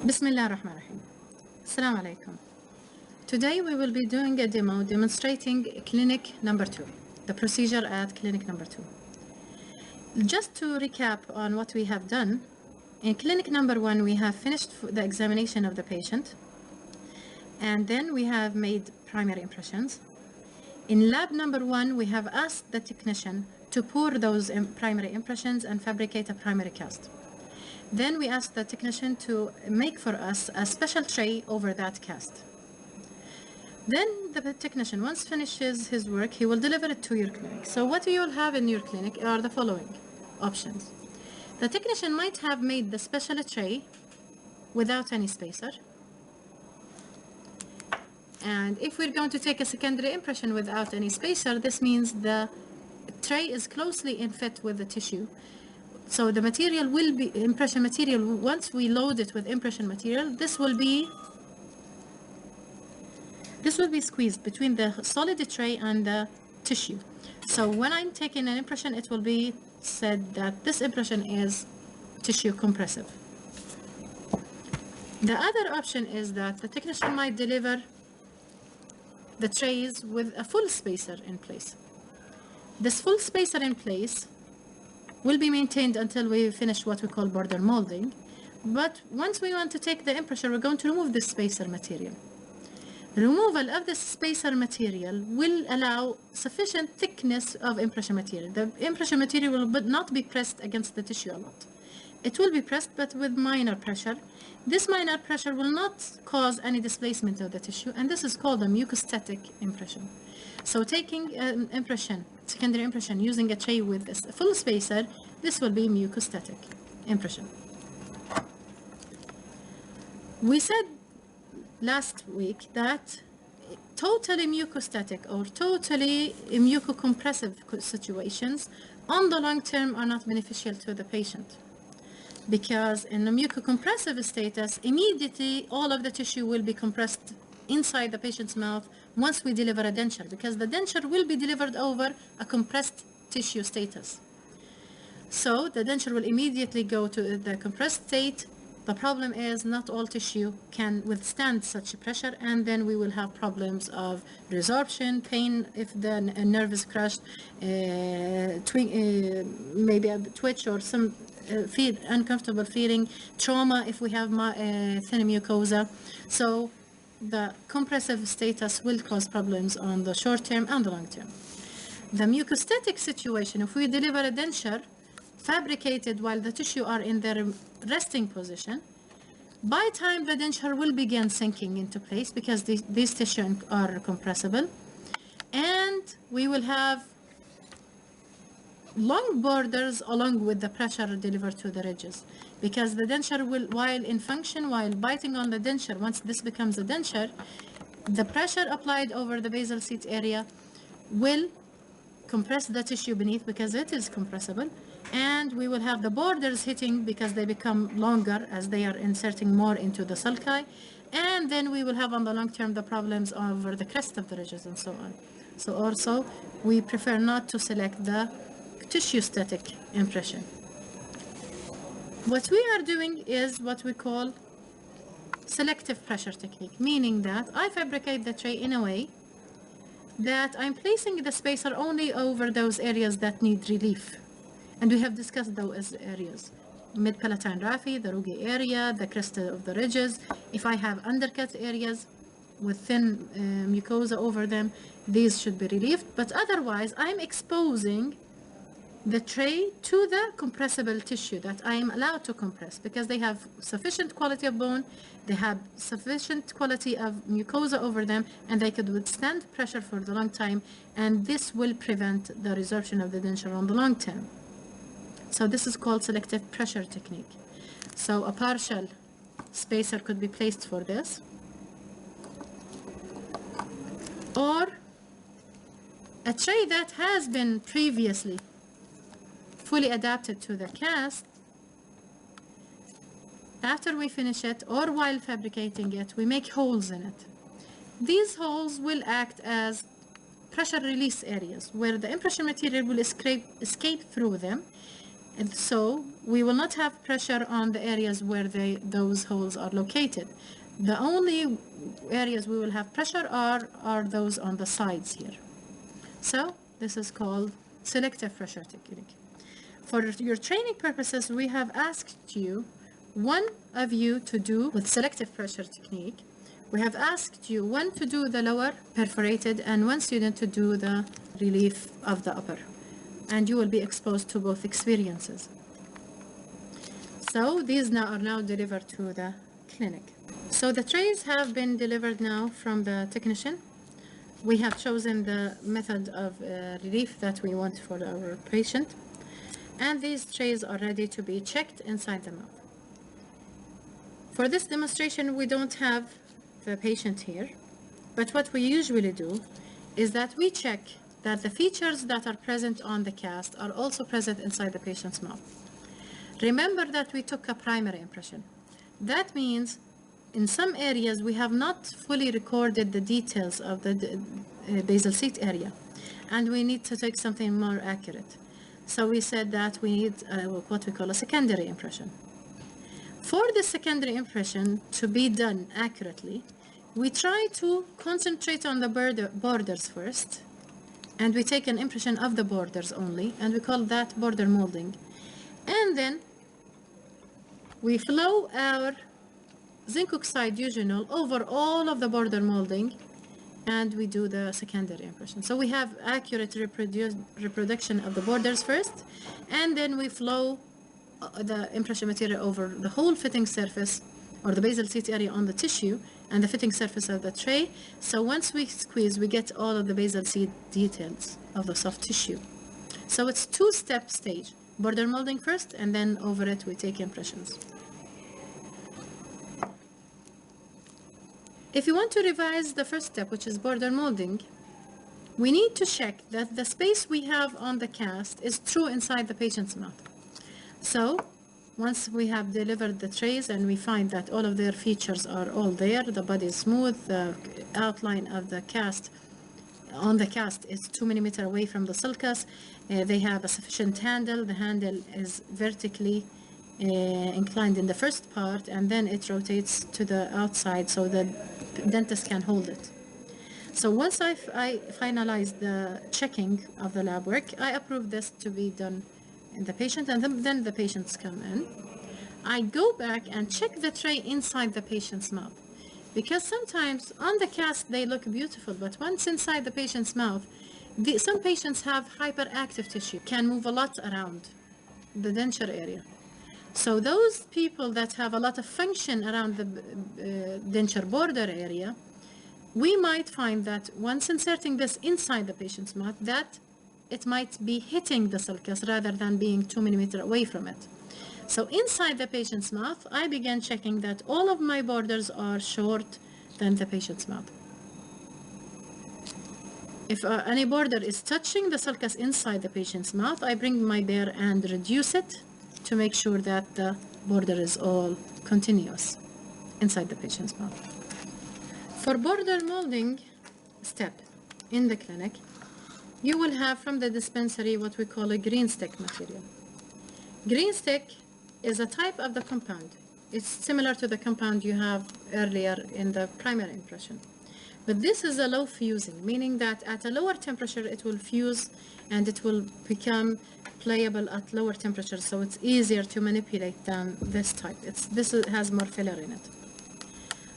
Bismillah ar-Rahman ar-Rahim. Assalamu alaikum. Today we will be doing a demo demonstrating clinic number 2, the procedure at clinic number 2. Just to recap on what we have done, in clinic number 1 we have finished the examination of the patient, and then we have made primary impressions. In lab number 1 we have asked the technician to pour those primary impressions and fabricate a primary cast. Then we asked the technician to make for us a special tray over that cast. Then the technician, once finishes his work, he will deliver it to your clinic. So what you will have in your clinic are the following options. The technician might have made the special tray without any spacer. And if we're going to take a secondary impression without any spacer, this means the tray is closely in fit with the tissue. So the material will be, impression material, once we load it with impression material, this will be squeezed between the solid tray and the tissue. So when I'm taking an impression, it will be said that this impression is tissue compressive. The other option is that the technician might deliver the trays with a full spacer in place. This full spacer in place will be maintained until we finish what we call border molding. But once we want to take the impression, we're going to remove this spacer material. The removal of this spacer material will allow sufficient thickness of impression material. The impression material will not be pressed against the tissue a lot. It will be pressed, but with minor pressure. This minor pressure will not cause any displacement of the tissue, and this is called a mucostatic impression. So taking an impression, secondary impression, using a tray with a full spacer, this will be mucostatic impression. We said last week that totally mucostatic or totally mucocompressive situations on the long term are not beneficial to the patient. Because in a mucocompressive status, immediately all of the tissue will be compressed inside the patient's mouth once we deliver a denture, because the denture will be delivered over a compressed tissue status. So the denture will immediately go to the compressed state. The problem is not all tissue can withstand such pressure, and then we will have problems of resorption, pain if the nerve is crushed, maybe a twitch or some uncomfortable feeling, trauma if we have thin mucosa. So the compressive status will cause problems on the short term and the long term. The mucostatic situation, if we deliver a denture fabricated while the tissue are in their resting position, by time the denture will begin sinking into place because these tissues are compressible, and we will have long borders along with the pressure delivered to the ridges, because the denture will, while in function, while biting on the denture, once this becomes a denture, the pressure applied over the basal seat area will compress the tissue beneath because it is compressible, and we will have the borders hitting because they become longer as they are inserting more into the sulci, and then we will have on the long term the problems over the crest of the ridges and so on. So also we prefer not to select the tissue static impression. What we are doing is what we call selective pressure technique, meaning that I fabricate the tray in a way that I'm placing the spacer only over those areas that need relief. And we have discussed those areas: mid-palatine raphe, the rugae area, the crest of the ridges. If I have undercut areas with thin mucosa over them, these should be relieved. But otherwise, I'm exposing the tray to the compressible tissue that I am allowed to compress, because they have sufficient quality of bone, they have sufficient quality of mucosa over them, and they could withstand pressure for the long time, and this will prevent the resorption of the denture on the long term. So this is called selective pressure technique. So a partial spacer could be placed for this, or a tray that has been previously fully adapted to the cast. After we finish it, or while fabricating it, we make holes in it. These holes will act as pressure release areas where the impression material will escape through them, And so we will not have pressure on the areas where those holes are located. The only areas we will have pressure are those on the sides here. So this is called selective pressure technique. For your training purposes, we have asked you, one of you to do with selective pressure technique. We have asked you one to do the lower perforated and one student to do the relief of the upper. And you will be exposed to both experiences. So these now are now delivered to the clinic. So the trays have been delivered now from the technician. We have chosen the method of relief that we want for our patient. And these trays are ready to be checked inside the mouth. For this demonstration, we don't have the patient here, but what we usually do is that we check that the features that are present on the cast are also present inside the patient's mouth. Remember that we took a primary impression. That means in some areas we have not fully recorded the details of the basal seat area, and we need to take something more accurate. So we said that we need what we call a secondary impression. For the secondary impression to be done accurately, we try to concentrate on the borders first, and we take an impression of the borders only, and we call that border molding. And then we flow our zinc oxide eugenol over all of the border molding, and we do the secondary impression. So we have accurate reproduction of the borders first, and then we flow the impression material over the whole fitting surface or the basal seat area on the tissue and the fitting surface of the tray. So once we squeeze, we get all of the basal seat details of the soft tissue. So it's two-step stage, border molding first, and then over it we take impressions. If you want to revise the first step, which is border molding, we need to check that the space we have on the cast is true inside the patient's mouth. So once we have delivered the trays and we find that all of their features are all there, the body is smooth, the outline of the cast on the cast is 2 millimeters away from the sulcus, they have a sufficient handle, the handle is vertically inclined in the first part, and then it rotates to the outside so the dentist can hold it. So once I finalize the checking of the lab work, I approve this to be done in the patient, and then the patients come in. I go back and check the tray inside the patient's mouth, because sometimes on the cast they look beautiful, but once inside the patient's mouth, some patients have hyperactive tissue, can move a lot around the denture area. So those people that have a lot of function around the denture border area, we might find that once inserting this inside the patient's mouth, that it might be hitting the sulcus rather than being 2 millimeters away from it. So inside the patient's mouth, I began checking that all of my borders are short than the patient's mouth. If any border is touching the sulcus inside the patient's mouth, I bring my bear and reduce it to make sure that the border is all continuous inside the patient's mouth. For border molding step in the clinic, you will have from the dispensary what we call a green stick material. Green stick is a type of the compound. It's similar to the compound you have earlier in the primary impression. But this is a low fusing, meaning that at a lower temperature it will fuse and it will become playable at lower temperatures, so it's easier to manipulate than this type. This has more filler in it.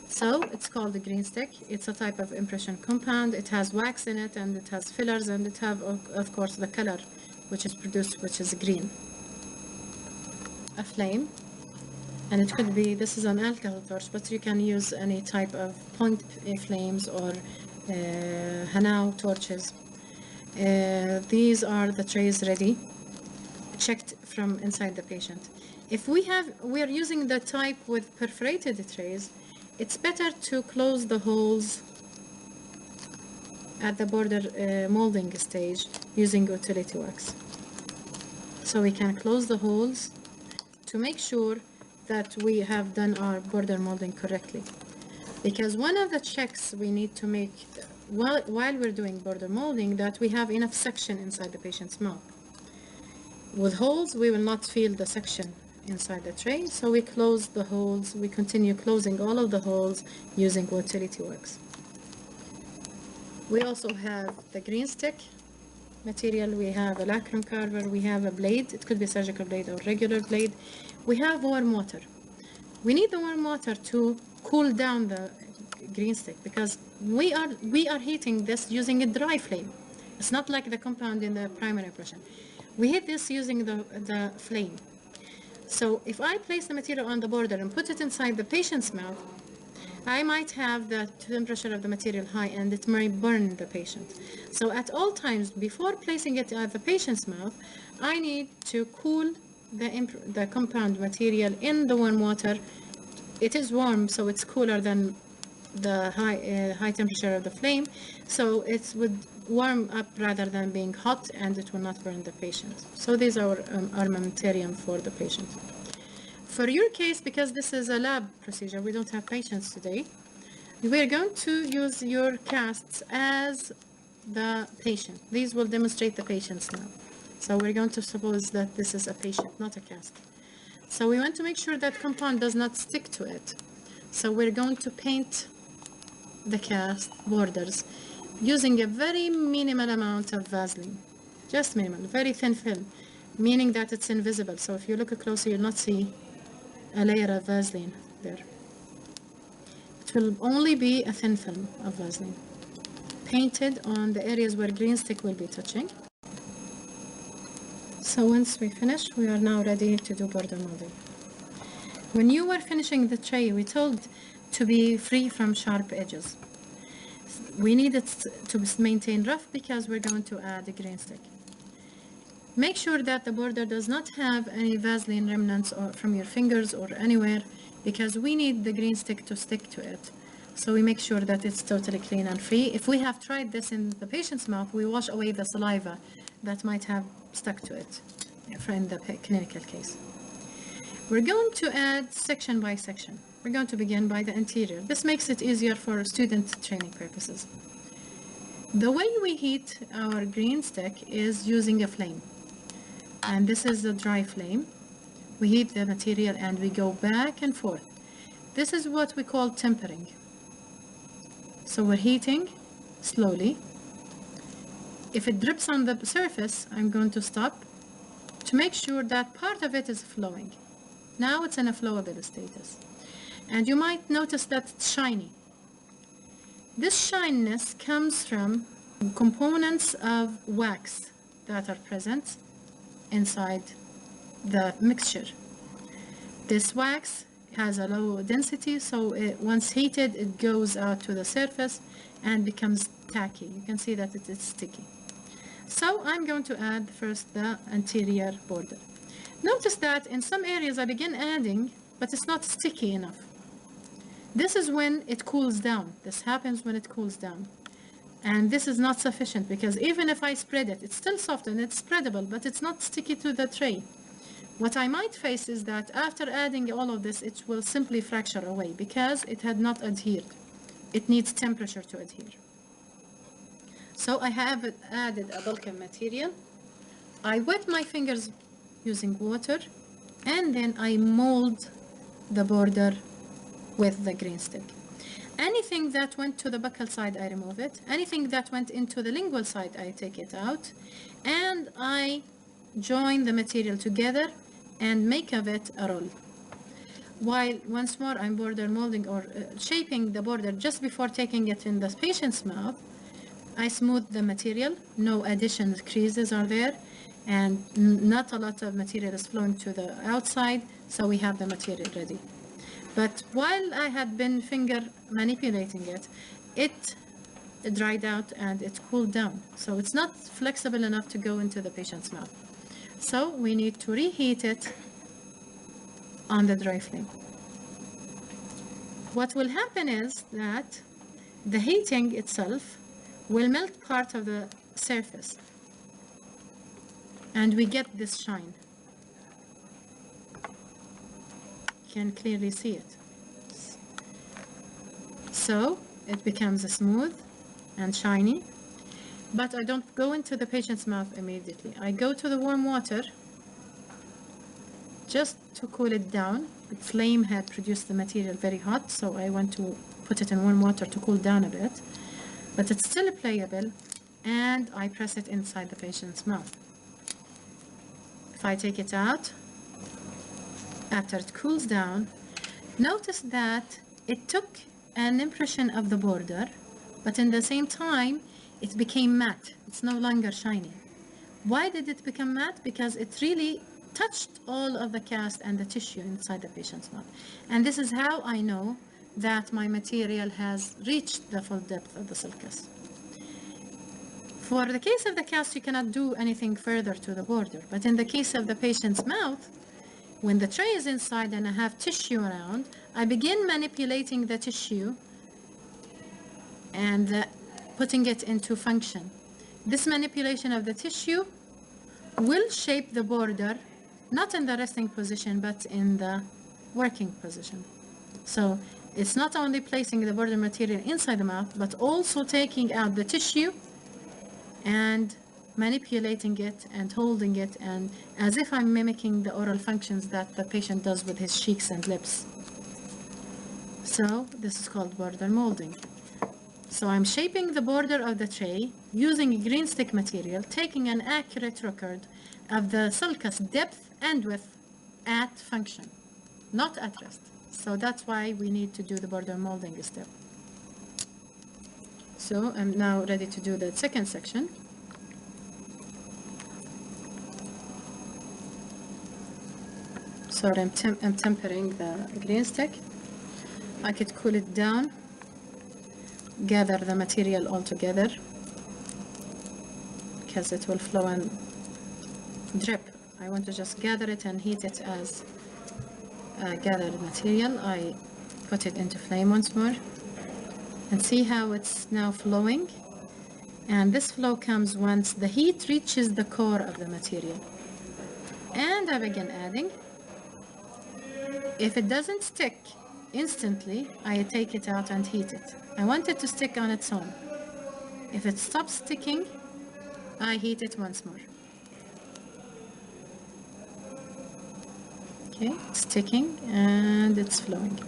So it's called the green stick. It's a type of impression compound. It has wax in it, and it has fillers, and it has, of course, the color which is produced, which is green. A flame, and it could be, this is an alcohol torch, but you can use any type of point flames or Hanau torches. These are the trays ready, checked from inside the patient. If we are using the type with perforated trays, it's better to close the holes at the border molding stage using utility wax. So we can close the holes to make sure that we have done our border molding correctly. Because one of the checks we need to make while we're doing border molding, that we have enough suction inside the patient's mouth. with holes, we will not feel the suction inside the tray, so we close the holes. We continue closing all of the holes using utility works. We also have the green stick material, we have a lacrum carver, we have a blade, it could be a surgical blade or regular blade. We have warm water. We need the warm water to cool down the green stick because we are heating this using a dry flame. It's not like the compound in the primary impression. We heat this using the flame. So if I place the material on the border and put it inside the patient's mouth, I might have the temperature of the material high and it may burn the patient. So at all times, before placing it at the patient's mouth, I need to cool the compound material in the warm water. It is warm, so it's cooler than the high temperature of the flame, so it would warm up rather than being hot, and it will not burn the patient. So these are our armamentarium for the patient. For your case, because this is a lab procedure, we don't have patients today, we're going to use your casts as the patient. These will demonstrate the patients now. So we're going to suppose that this is a patient, not a cast. So we want to make sure that compound does not stick to it. So we're going to paint the cast borders using a very minimal amount of Vaseline. Just minimal, very thin film, meaning that it's invisible. So if you look closer, you'll not see a layer of Vaseline there. It will only be a thin film of Vaseline painted on the areas where green stick will be touching. So once we finish, we are now ready to do border molding. When you were finishing the tray, we told to be free from sharp edges. We need it to maintain rough because we're going to add a green stick. Make sure that the border does not have any Vaseline remnants from your fingers or anywhere, because we need the green stick to stick to it. So we make sure that it's totally clean and free. If we have tried this in the patient's mouth, we wash away the saliva that might have stuck to it in the clinical case. We're going to add section by section. We're going to begin by the anterior. This makes it easier for student training purposes. The way we heat our green stick is using a flame. And this is a dry flame. We heat the material and we go back and forth. This is what we call tempering. So we're heating slowly. If it drips on the surface, I'm going to stop to make sure that part of it is flowing. Now it's in a flowable status. And you might notice that it's shiny. This shininess comes from components of wax that are present inside the mixture. This wax has a low density, so once heated, it goes out to the surface and becomes tacky. You can see that it is sticky. So I'm going to add first the anterior border. Notice that in some areas I begin adding, but it's not sticky enough. This is when it cools down. This happens when it cools down. And this is not sufficient because even if I spread it, it's still soft and it's spreadable, but it's not sticky to the tray. What I might face is that after adding all of this, it will simply fracture away because it had not adhered. It needs temperature to adhere. So I have added a bulk of material. I wet my fingers using water, and then I mold the border with the green stick. Anything that went to the buccal side, I remove it. Anything that went into the lingual side, I take it out. And I join the material together and make of it a roll. While once more I'm border molding or shaping the border just before taking it in the patient's mouth, I smooth the material. No additional creases are there, and not a lot of material is flowing to the outside, so we have the material ready. But while I had been finger manipulating it, it dried out and it cooled down. So it's not flexible enough to go into the patient's mouth. So we need to reheat it on the dry flame. What will happen is that the heating itself will melt part of the surface, and we get this shine. You can clearly see it. So it becomes smooth and shiny, but I don't go into the patient's mouth immediately. I go to the warm water just to cool it down. The flame had produced the material very hot, so I want to put it in warm water to cool down a bit. But it's still playable, and I press it inside the patient's mouth. If I take it out, after it cools down, notice that it took an impression of the border, but in the same time, it became matte. It's no longer shiny. Why did it become matte? Because it really touched all of the cast and the tissue inside the patient's mouth. And this is how I know that my material has reached the full depth of the sulcus. For the case of the cast, you cannot do anything further to the border. But in the case of the patient's mouth, when the tray is inside and I have tissue around, I begin manipulating the tissue and putting it into function. This manipulation of the tissue will shape the border, not in the resting position, but in the working position. So it's not only placing the border material inside the mouth, but also taking out the tissue and manipulating it and holding it, and as if I'm mimicking the oral functions that the patient does with his cheeks and lips. So this is called border molding. So I'm shaping the border of the tray using green stick material, taking an accurate record of the sulcus depth and width at function, not at rest. So that's why we need to do the border molding step. So I'm now ready to do the second section. So I'm tempering the green stick. I could cool it down, gather the material all together, because it will flow and drip. I want to just gather it and heat it as gathered material. I put it into flame once more and see how it's now flowing. And this flow comes once the heat reaches the core of the material. And I begin adding. If it doesn't stick instantly, I take it out and heat it. I want it to stick on its own. If it stops sticking, I heat it once more. Okay, it's sticking and it's flowing.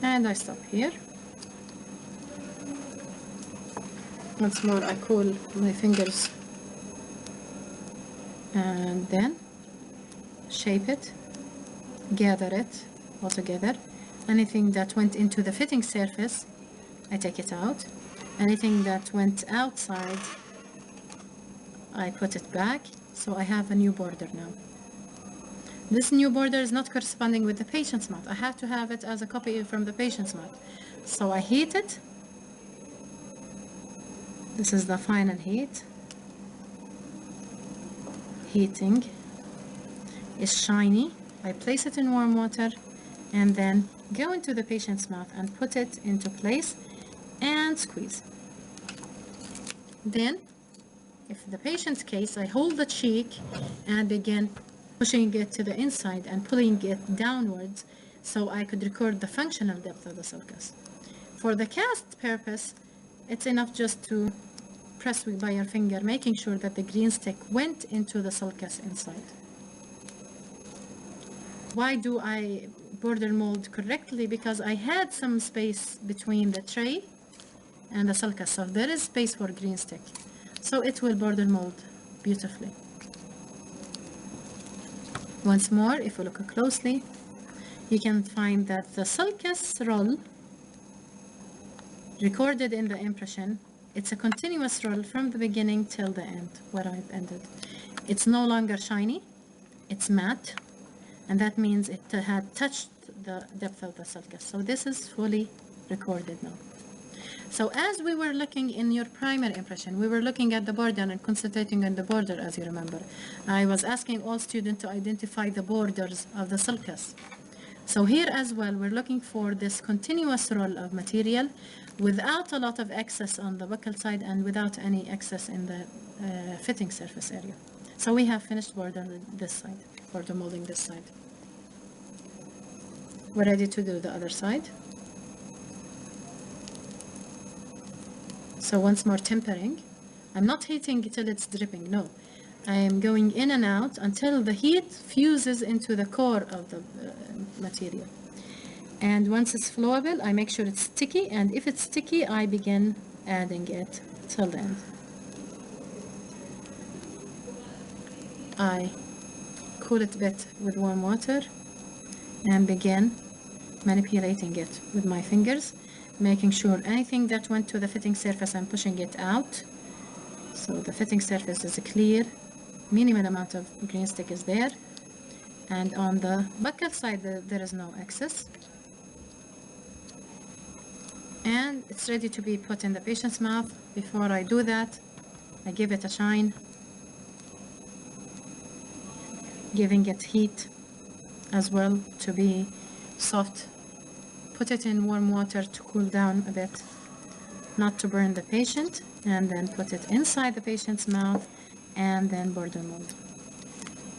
And I stop here. Once more, I cool my fingers and then shape it, gather it all together. Anything that went into the fitting surface, I take it out. Anything that went outside, I put it back. So I have a new border now. This new border is not corresponding with the patient's mouth. I have to have it as a copy from the patient's mouth. So I heat it. This is the final heat. Heating is shiny. I place it in warm water and then go into the patient's mouth and put it into place and squeeze. Then, if the patient's case, I hold the cheek and begin pushing it to the inside and pulling it downwards so I could record the functional depth of the sulcus. For the cast purpose, it's enough just to press by your finger, making sure that the green stick went into the sulcus inside. Why do I border mold correctly? Because I had some space between the tray and the sulcus, so there is space for green stick. So it will border mold beautifully. Once more, if you look closely, you can find that the sulcus roll recorded in the impression, it's a continuous roll from the beginning till the end, where I've ended. It's no longer shiny, it's matte, and that means it had touched the depth of the sulcus. So this is fully recorded now. So as we were looking in your primary impression, we were looking at the border and concentrating on the border, as you remember. I was asking all students to identify the borders of the sulcus. So here as well, we're looking for this continuous roll of material without a lot of excess on the buccal side and without any excess in the fitting surface area. So we have finished border this side, border molding this side. We're ready to do the other side. So once more tempering. I'm not heating till it's dripping, no. I am going in and out until the heat fuses into the core of the material. And once it's flowable, I make sure it's sticky, and if it's sticky, I begin adding it till the end. I cool it a bit with warm water and begin manipulating it with my fingers, making sure anything that went to the fitting surface, I'm pushing it out. So the fitting surface is clear, minimal amount of green stick is there, and on the buccal side there is no excess. And it's ready to be put in the patient's mouth. Before I do that, I give it a shine, giving it heat as well to be soft. Put it in warm water to cool down a bit, not to burn the patient, and then put it inside the patient's mouth and then border mold.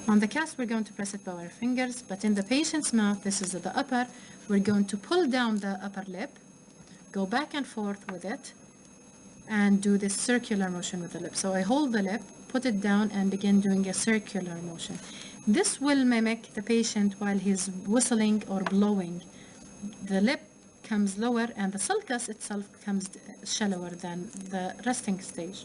On the cast, we're going to press it by our fingers, but in the patient's mouth, this is the upper, we're going to pull down the upper lip, go back and forth with it, and do this circular motion with the lip. So I hold the lip, put it down, and begin doing a circular motion. This will mimic the patient while he's whistling or blowing. The lip comes lower and the sulcus itself comes shallower than the resting stage.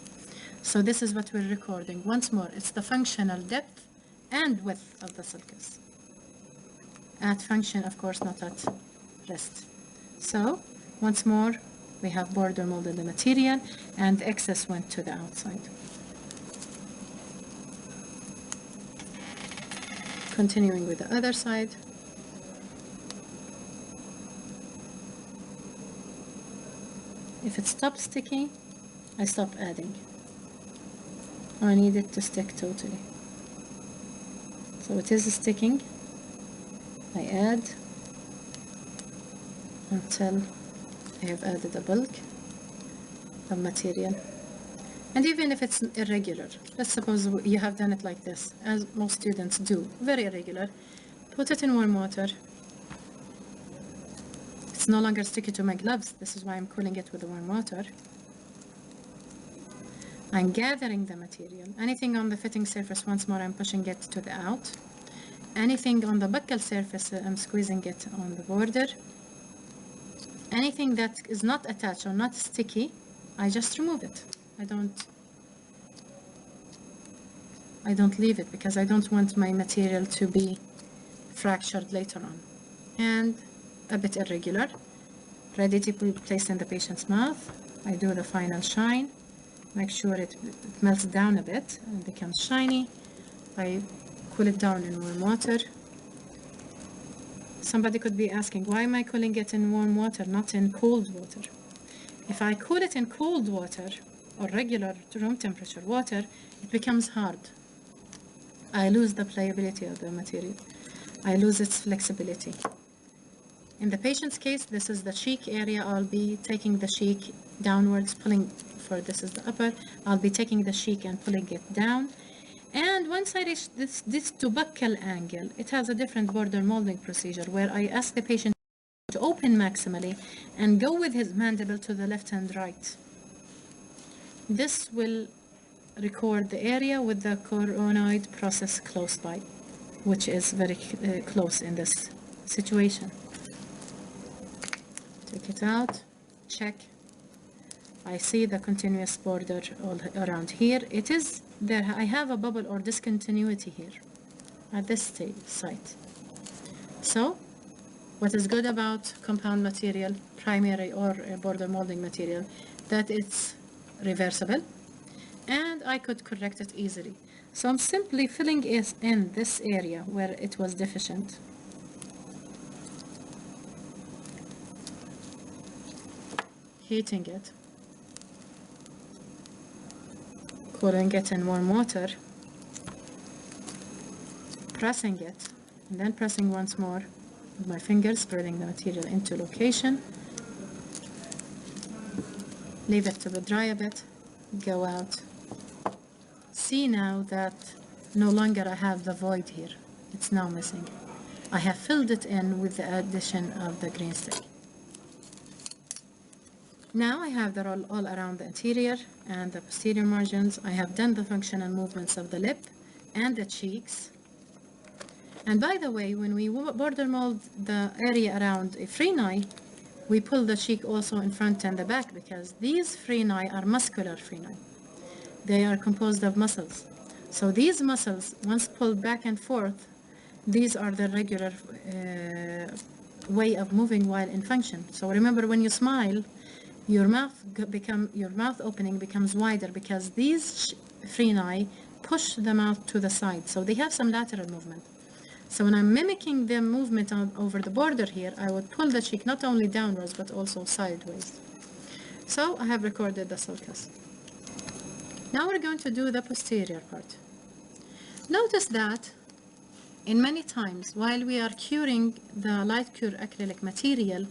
So this is what we're recording. Once more, it's the functional depth and width of the sulcus. At function, of course, not at rest. So once more, we have border molded the material and the excess went to the outside. Continuing with the other side. If it stops sticking, I stop adding. I need it to stick totally. So it is sticking. I add until I have added a bulk of material. And even if it's irregular, let's suppose you have done it like this, as most students do, very irregular, put it in warm water. It's no longer sticky to my gloves. This is why I'm cooling it with the warm water. I'm gathering the material. Anything on the fitting surface, once more, I'm pushing it to the out. Anything on the buccal surface, I'm squeezing it on the border. Anything that is not attached or not sticky, I just remove it. I don't leave it because I don't want my material to be fractured later on. And a bit irregular, ready to be placed in the patient's mouth. I do the final shine, make sure it melts down a bit and becomes shiny. I cool it down in warm water. Somebody could be asking, why am I cooling it in warm water, not in cold water? If I cool it in cold water or regular room temperature water, it becomes hard. I lose the pliability of the material. I lose its flexibility. In the patient's case, this is the cheek area. I'll be taking the cheek downwards, pulling, for this is the upper, I'll be taking the cheek and pulling it down. And once I reach this to buccal angle, it has a different border molding procedure where I ask the patient to open maximally and go with his mandible to the left and right. This will record the area with the coronoid process close by, which is very close in this situation. Take it out, check. I see the continuous border all around here. It is there. I have a bubble or discontinuity here at this site. So what is good about compound material, primary or border molding material, that it's reversible and I could correct it easily. So I'm simply filling it in this area where it was deficient. Heating it, cooling it in warm water, pressing it, and then pressing once more with my fingers, spreading the material into location. Leave it to dry a bit, go out. See now that no longer I have the void here. It's now missing. I have filled it in with the addition of the green stick. Now I have the roll all around the anterior and the posterior margins. I have done the functional movements of the lip and the cheeks. And by the way, when we border mold the area around a freni, we pull the cheek also in front and the back because these freni are muscular freni. They are composed of muscles. So these muscles, once pulled back and forth, these are the regular way of moving while in function. So remember, when you smile, your mouth opening becomes wider because these freni push the mouth to the side. So they have some lateral movement. So when I'm mimicking the movement over the border here, I would pull the cheek not only downwards but also sideways. So I have recorded the sulcus. Now we're going to do the posterior part. Notice that in many times while we are curing the light cure acrylic material,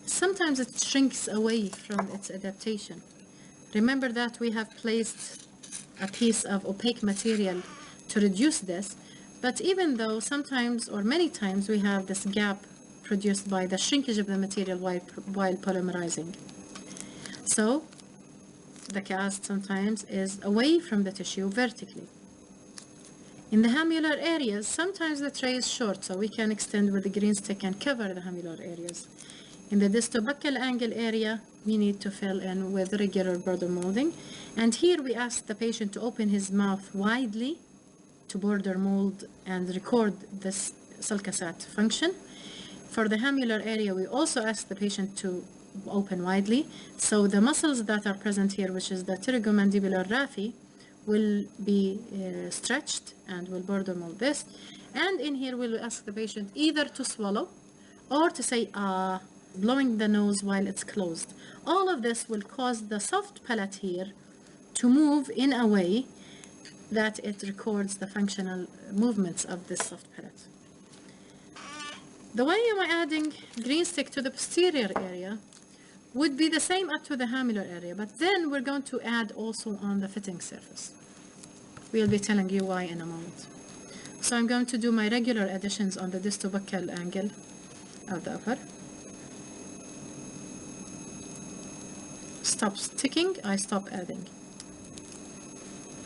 sometimes it shrinks away from its adaptation. Remember that we have placed a piece of opaque material to reduce this, but even though sometimes or many times we have this gap produced by the shrinkage of the material while polymerizing. So the cast sometimes is away from the tissue vertically. In the hamular areas, sometimes the tray is short, so we can extend with the green stick and cover the hamular areas. In the distobuccal angle area, we need to fill in with regular border molding. And here we ask the patient to open his mouth widely to border mold and record this sulcusat function. For the hamular area, we also ask the patient to open widely. So the muscles that are present here, which is the pterygomandibular raphe, will be stretched and will border mold this. And in here, we'll ask the patient either to swallow or to say ah, blowing the nose while it's closed. All of this will cause the soft palate here to move in a way that it records the functional movements of this soft palate. The way am I adding green stick to the posterior area would be the same up to the hamular area, but then we're going to add also on the fitting surface. We'll be telling you why in a moment. So I'm going to do my regular additions on the distobuccal angle of the upper. Stop sticking, I stop adding.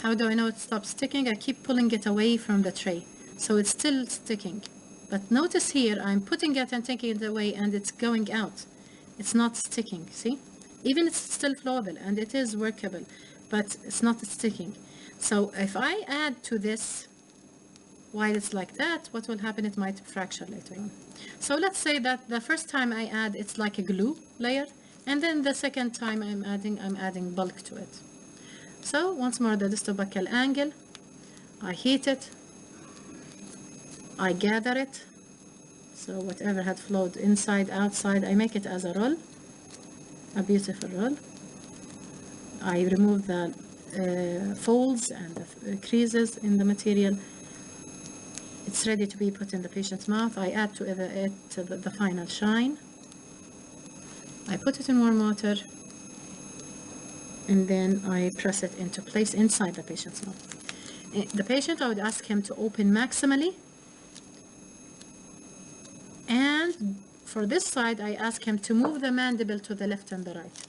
How do I know it stops sticking? I keep pulling it away from the tray, so it's still sticking. But notice here, I'm putting it and taking it away and it's going out. It's not sticking, see? Even it's still flowable and it is workable, but it's not sticking. So if I add to this, while it's like that, what will happen? It might fracture later on. So let's say that the first time I add, it's like a glue layer, and then the second time I'm adding bulk to it. So once more, the distobuccal angle, I heat it, I gather it, so whatever had flowed inside, outside, I make it as a roll, a beautiful roll. I remove the folds and the creases in the material. It's ready to be put in the patient's mouth. I add to it the final shine. I put it in warm water, and then I press it into place inside the patient's mouth. The patient, I would ask him to open maximally, and for this side, I ask him to move the mandible to the left and the right.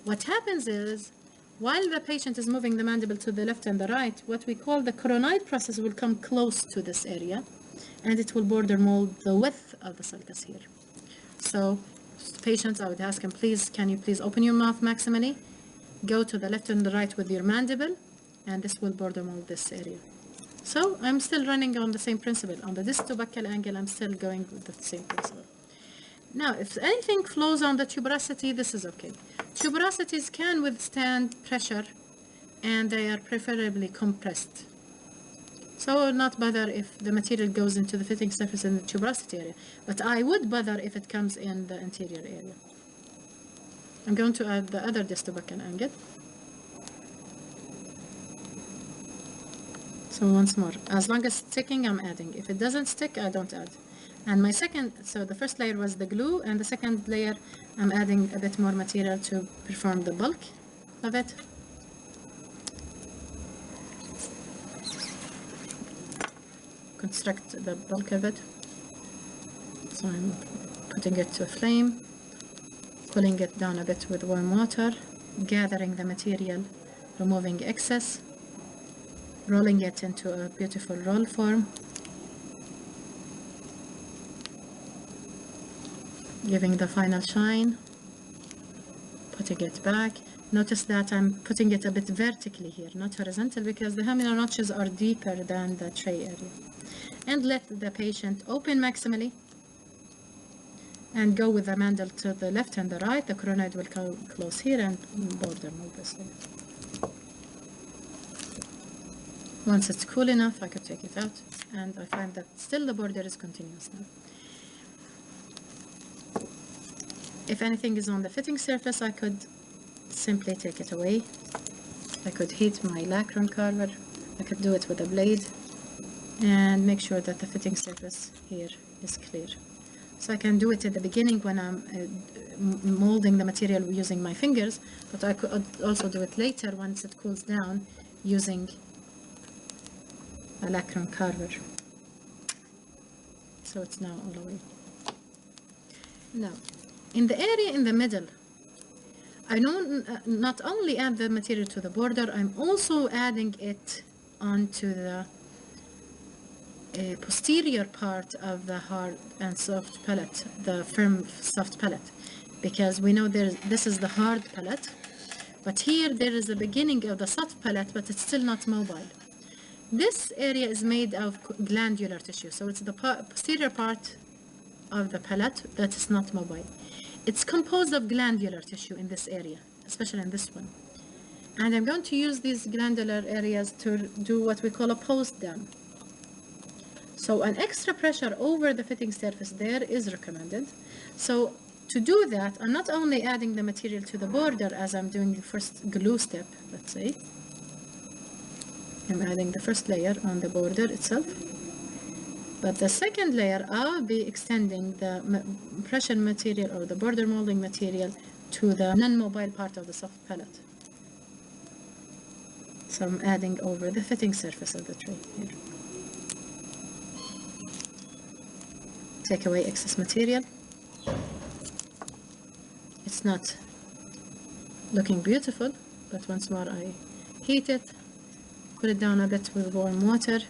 What happens is, while the patient is moving the mandible to the left and the right, what we call the coronoid process will come close to this area, and it will border mold the width of the sulcus here. So, patients, I would ask him, please, can you please open your mouth maximally? Go to the left and the right with your mandible, and this will border mold this area. So I'm still running on the same principle. On the distobuccal angle, I'm still going with the same principle. Now, if anything flows on the tuberosity, this is okay. Tuberosities can withstand pressure, and they are preferably compressed. So I will not bother if the material goes into the fitting surface in the tuberosity area, but I would bother if it comes in the anterior area. I'm going to add the other distobuccal angle. So once more, as long as it's sticking, I'm adding. If it doesn't stick, I don't add. And my second, so the first layer was the glue, and the second layer, I'm adding a bit more material to perform the bulk of it. Construct the bulk of it. So I'm putting it to a flame. cooling it down a bit with warm water, gathering the material, removing excess, rolling it into a beautiful roll form, giving the final shine, putting it back. Notice that I'm putting it a bit vertically here, not horizontal, because the hemianal notches are deeper than the tray area. And let the patient open maximally and go with the mandel to the left and the right. The coronoid will close here and border move this way. Once it's cool enough, I could take it out, and I find that still the border is continuous now. If anything is on the fitting surface, I could simply take it away. I could heat my lacron carver. I could do it with a blade and make sure that the fitting surface here is clear. So I can do it at the beginning when I'm molding the material using my fingers, but I could also do it later once it cools down using a lacron carver. So it's now all away. Now, in the area in the middle, I not only add the material to the border, I'm also adding it onto the posterior part of the hard and soft palate, the firm soft palate, because we know this is the hard palate, but here there is a beginning of the soft palate, but it's still not mobile. This area is made of glandular tissue, so it's the posterior part of the palate that is not mobile. It's composed of glandular tissue in this area, especially in this one. And I'm going to use these glandular areas to do what we call a post dam. So an extra pressure over the fitting surface there is recommended. So to do that, I'm not only adding the material to the border as I'm doing the first glue step, let's say. I'm adding the first layer on the border itself. But the second layer, I'll be extending the pressure material or the border molding material to the non-mobile part of the soft palate. So I'm adding over the fitting surface of the tray here. Take away excess material. It's not looking beautiful, but once more I heat it, cool it down a bit with warm water,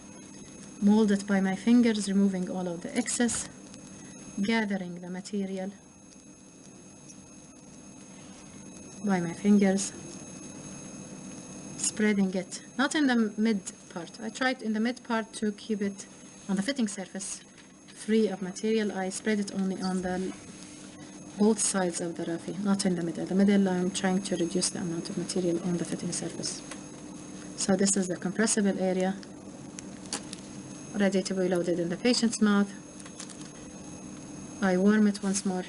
mold it by my fingers, removing all of the excess, gathering the material by my fingers, spreading it, not in the mid part. I tried in the mid part to keep it on the fitting surface free of material. I spread it only on the both sides of the rafi, not in the middle. The middle, I'm trying to reduce the amount of material on the fitting surface. So this is the compressible area, ready to be loaded in the patient's mouth. I warm it once more.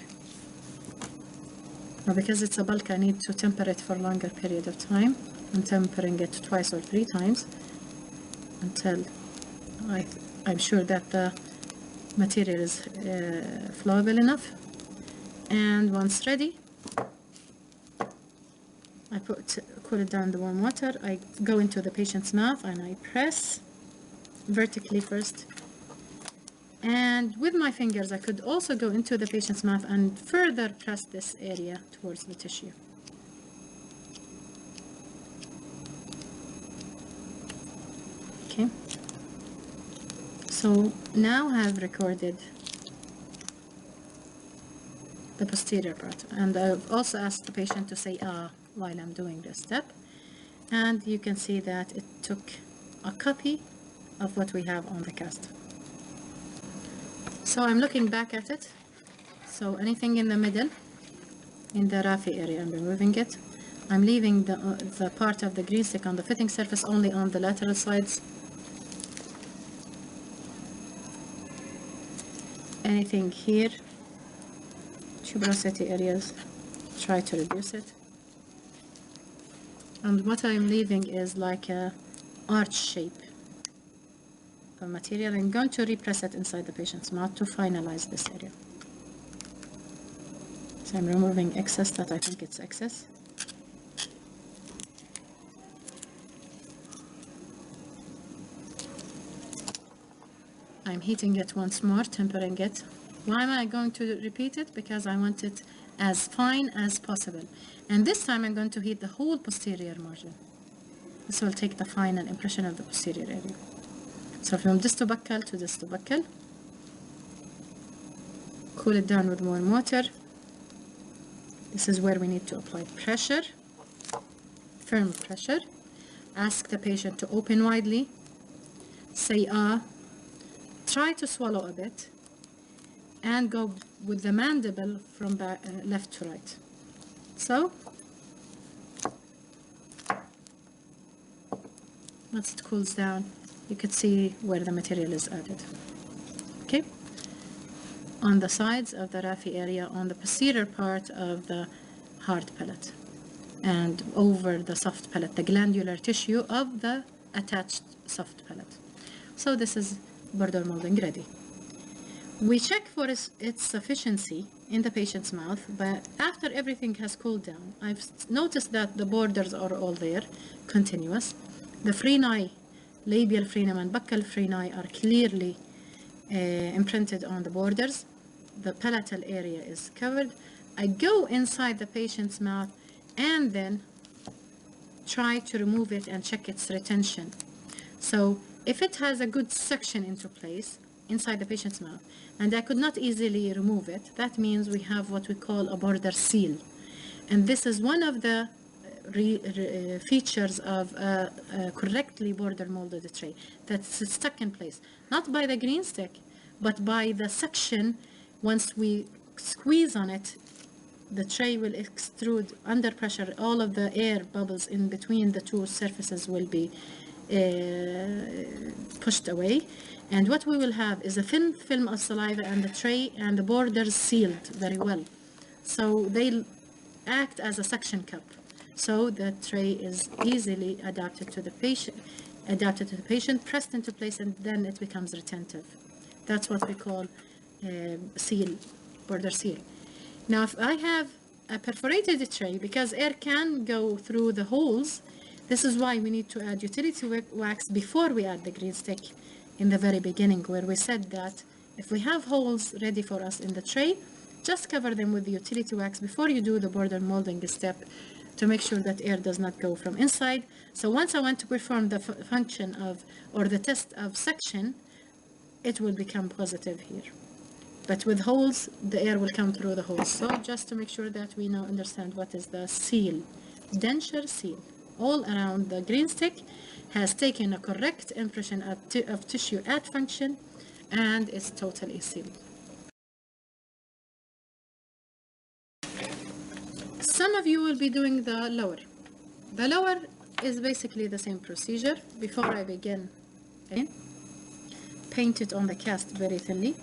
Now because it's a bulk, I need to temper it for a longer period of time. I'm tempering it twice or 3 times until I'm sure that the material is flowable enough. And once ready, I cool it down in the warm water. I go into the patient's mouth and I press vertically first, and with my fingers I could also go into the patient's mouth and further press this area towards the tissue. Okay, so now I have recorded the posterior part, and I've also asked the patient to say ah while I'm doing this step, and you can see that it took a copy of what we have on the cast. So I'm looking back at it. So anything in the middle, in the rafi area, I'm removing it. I'm leaving the part of the green stick on the fitting surface only on the lateral sides. Anything here, tuberosity areas, try to reduce it. And what I'm leaving is like a arch shape of material. I'm going to repress it inside the patient's mouth to finalize this area. So I'm removing excess that I think it's excess. I'm heating it once more, tempering it. Why am I going to repeat it? Because I want it as fine as possible. And this time I'm going to heat the whole posterior margin. This will take the final impression of the posterior area. So from distobuccal to distobuccal, cool it down with warm water. This is where we need to apply pressure, firm pressure. Ask the patient to open widely, say ah, try to swallow a bit, and go with the mandible from back, left to right. So, once it cools down, you could see where the material is added. Okay? On the sides of the raphe area, on the posterior part of the hard palate, and over the soft palate, the glandular tissue of the attached soft palate. So this is border molding ready. We check for its sufficiency in the patient's mouth, but after everything has cooled down, I've noticed that the borders are all there, continuous. The freni, labial frenum and buccal freni are clearly imprinted on the borders. The palatal area is covered. I go inside the patient's mouth and then try to remove it and check its retention. So if it has a good suction into place inside the patient's mouth, and I could not easily remove it, that means we have what we call a border seal. And this is one of the features of a correctly border molded tray, that's stuck in place, not by the green stick, but by the suction. Once we squeeze on it, the tray will extrude under pressure. All of the air bubbles in between the two surfaces will be pushed away, and what we will have is a thin film of saliva and the tray and the borders sealed very well, so they act as a suction cup, so the tray is easily adapted to the patient, pressed into place, and then it becomes retentive. That's what we call seal, border seal. Now if I have a perforated tray, because air can go through the holes, this is why we need to add utility wax before we add the green stick in the very beginning, where we said that if we have holes ready for us in the tray, just cover them with the utility wax before you do the border molding step to make sure that air does not go from inside. So once I want to perform the function of, or the test of suction, it will become positive here. But with holes, the air will come through the holes. So just to make sure that we now understand what is the seal, denture seal, all around the green stick, has taken a correct impression of tissue at function, and is totally sealed. Some of you will be doing the lower. The lower is basically the same procedure. Before I begin, paint it on the cast very thinly.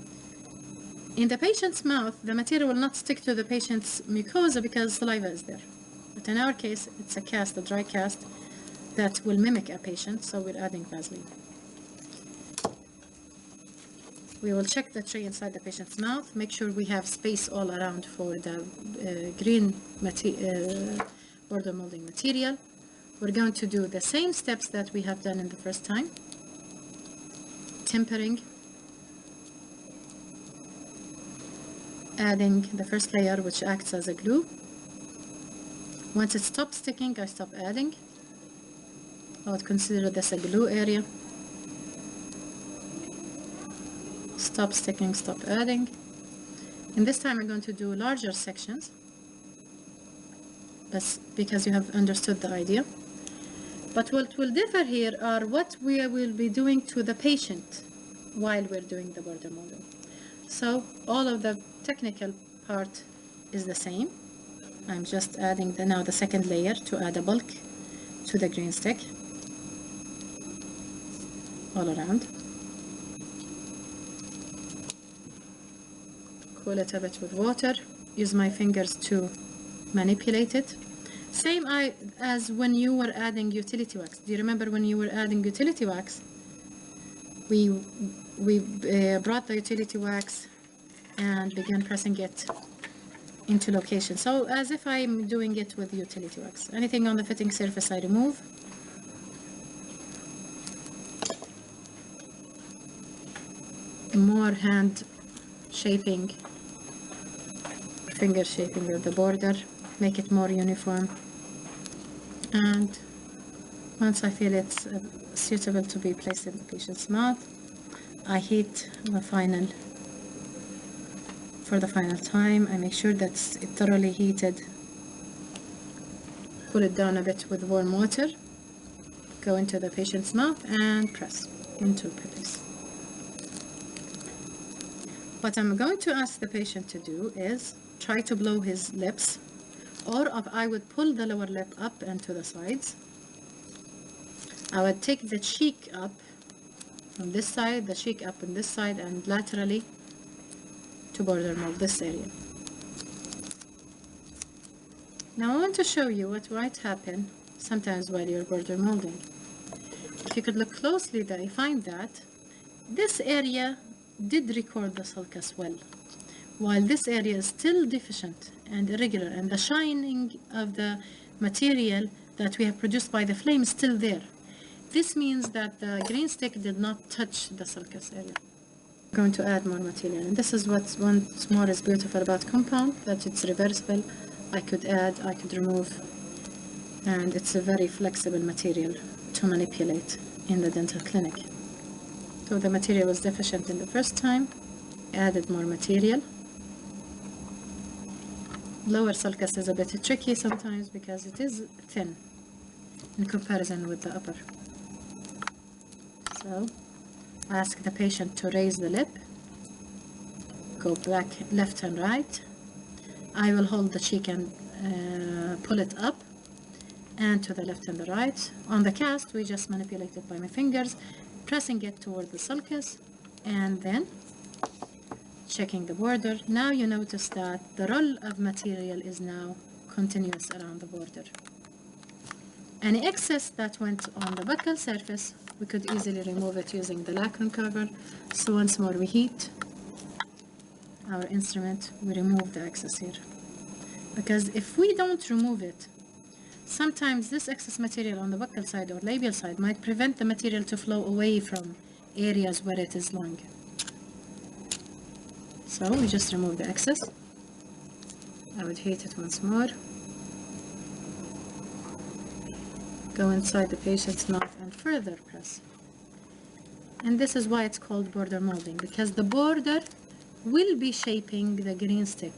In the patient's mouth, the material will not stick to the patient's mucosa because saliva is there. But in our case, it's a cast, a dry cast, that will mimic a patient, so we're adding Vaseline. We will check the tray inside the patient's mouth, make sure we have space all around for the green border molding material. We're going to do the same steps that we have done in the first time. Tempering, adding the first layer, which acts as a glue. Once it stops sticking, I stop adding. I would consider this a glue area. Stop sticking, stop adding. And this time I'm going to do larger sections. That's because you have understood the idea. But what will differ here are what we will be doing to the patient while we're doing the border molding. So all of the technical part is the same. I'm just adding now the second layer to add a bulk to the green stick all around. Cool it a bit with water. Use my fingers to manipulate it. Same as when you were adding utility wax. Do you remember when you were adding utility wax? We brought the utility wax and began pressing it into location. So as if I'm doing it with utility wax. Anything on the fitting surface I remove. More hand shaping finger shaping of the border, make it more uniform. And once I feel it's suitable to be placed in the patient's mouth, I heat for the final time. I make sure that it's thoroughly heated. Cool it down a bit with warm water. Go into the patient's mouth and press into place. What I'm going to ask the patient to do is try to blow his lips, or if I would pull the lower lip up and to the sides. I would take the cheek up on this side, the cheek up on this side, and laterally to border mold this area. Now I want to show you what might happen sometimes while you're border molding. If you could look closely there, you find that this area did record the sulcus well, while this area is still deficient and irregular, and the shining of the material that we have produced by the flame is still there. This means that the green stick did not touch the sulcus area. I'm going to add more material, and this is what once more is beautiful about compound, that it's reversible. I could add, I could remove, and it's a very flexible material to manipulate in the dental clinic. So the material was deficient in the first time, added more material. Lower sulcus is a bit tricky sometimes because it is thin in comparison with the upper. So ask the patient to raise the lip, go back left and right. I will hold the cheek and pull it up and to the left and the right. On the cast, we just manipulate it by my fingers, pressing it toward the sulcus and then checking the border. Now you notice that the roll of material is now continuous around the border. Any excess that went on the buccal surface, we could easily remove it using the lacquer cover. So once more we heat our instrument, we remove the excess here. Because if we don't remove it, sometimes this excess material on the buccal side or labial side might prevent the material to flow away from areas where it is long. So we just remove the excess. I would heat it once more. Go inside the patient's mouth and further press. And this is why it's called border molding, because the border will be shaping the green stick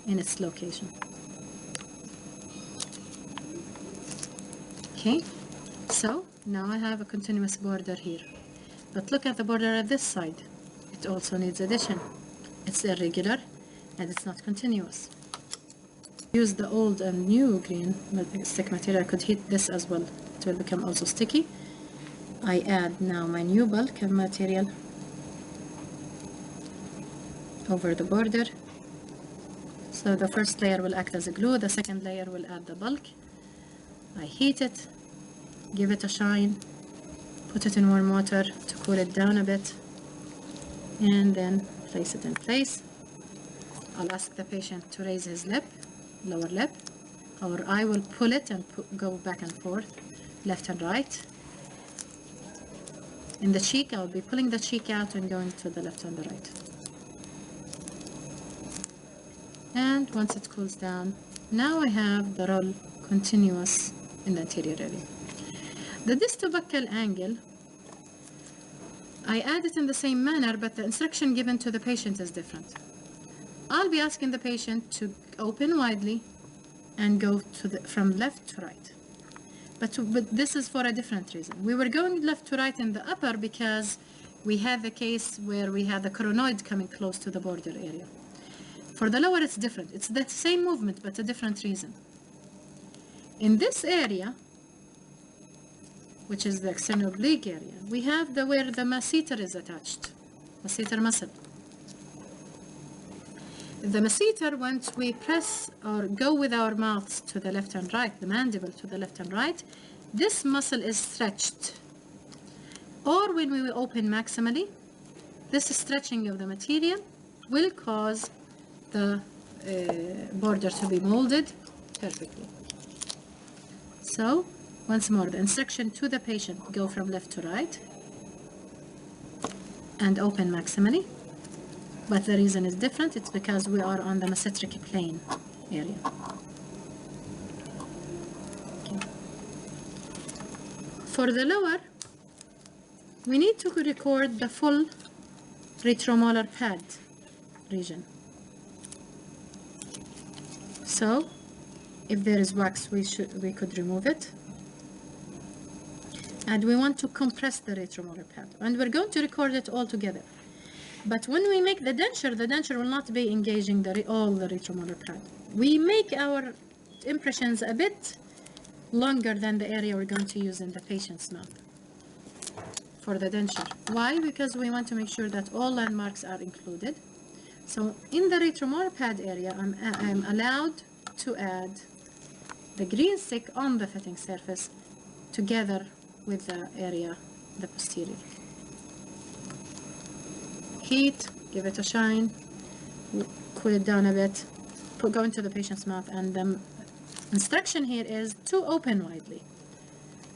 in its location. Okay, so now I have a continuous border here. But look at the border at this side. It also needs addition. It's irregular and it's not continuous. Use the old and new green stick material. I could heat this as well. It will become also sticky. I add now my new bulk of material over the border. So the first layer will act as a glue, the second layer will add the bulk. I heat it, give it a shine, put it in warm water to cool it down a bit, and then place it in place. I'll ask the patient to raise his lip, lower lip, or I will pull it and go back and forth, left and right. In the cheek, I'll be pulling the cheek out and going to the left and the right. And once it cools down, now I have the roll continuous in the anterior area. The distobuccal angle, I add it in the same manner, but the instruction given to the patient is different. I'll be asking the patient to open widely and go from left to right. But this is for a different reason. We were going left to right in the upper because we had the case where we had the coronoid coming close to the border area. For the lower, it's different. It's that same movement, but a different reason. In this area, which is the external oblique area, we have where the masseter is attached, masseter muscle. The masseter, once we press or go with our mouths to the left and right, the mandible to the left and right, this muscle is stretched. Or when we open maximally, this stretching of the material will cause the border to be molded perfectly. So, once more, the instruction to the patient, go from left to right and open maximally. But the reason is different. It's because we are on the mesenteric plane area. Okay. For the lower, we need to record the full retromolar pad region. So, if there is wax, we could remove it. And we want to compress the retromolar pad. And we're going to record it all together. But when we make the denture will not be engaging all the retromolar pad. We make our impressions a bit longer than the area we're going to use in the patient's mouth for the denture. Why? Because we want to make sure that all landmarks are included. So in the retromolar pad area, I'm allowed to add the green stick on the fitting surface together with the area, the posterior. Heat, give it a shine, cool it down a bit, go into the patient's mouth, and the instruction here is to open widely.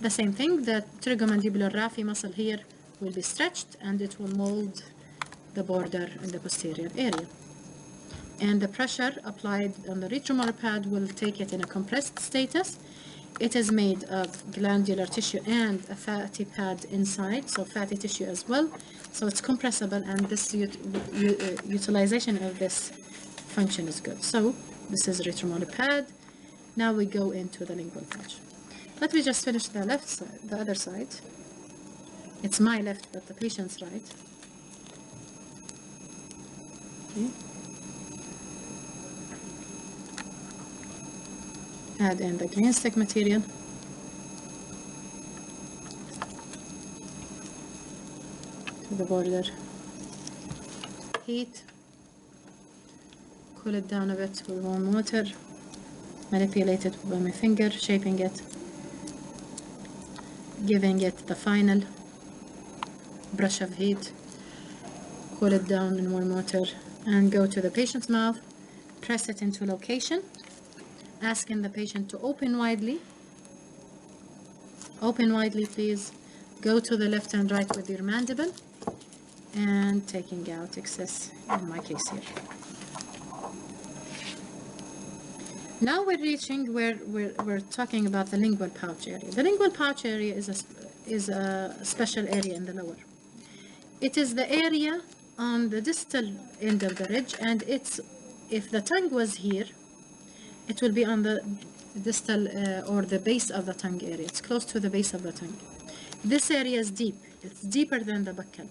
The same thing, the trigomandibular raphe muscle here will be stretched and it will mold the border in the posterior area. And the pressure applied on the retromolar pad will take it in a compressed status. It is made of glandular tissue and a fatty pad inside, so fatty tissue as well. So it's compressible, and this utilization of this function is good. So this is retromolar pad. Now we go into the lingual pouch. Let me just finish the left side, the other side. It's my left, but the patient's right. Okay. Add in the green stick material. To the border. Heat. Cool it down a bit with warm water. Manipulate it with my finger, shaping it. Giving it the final brush of heat. Cool it down in warm water and go to the patient's mouth. Press it into location. Asking the patient to open widely. Open widely, please. Go to the left and right with your mandible and taking out excess, in my case here. Now we're reaching where we're talking about the lingual pouch area. The lingual pouch area is a special area in the lower. It is the area on the distal end of the ridge, and if the tongue was here, it will be on the distal or the base of the tongue area. It's close to the base of the tongue. This area is deep. It's deeper than the buccal.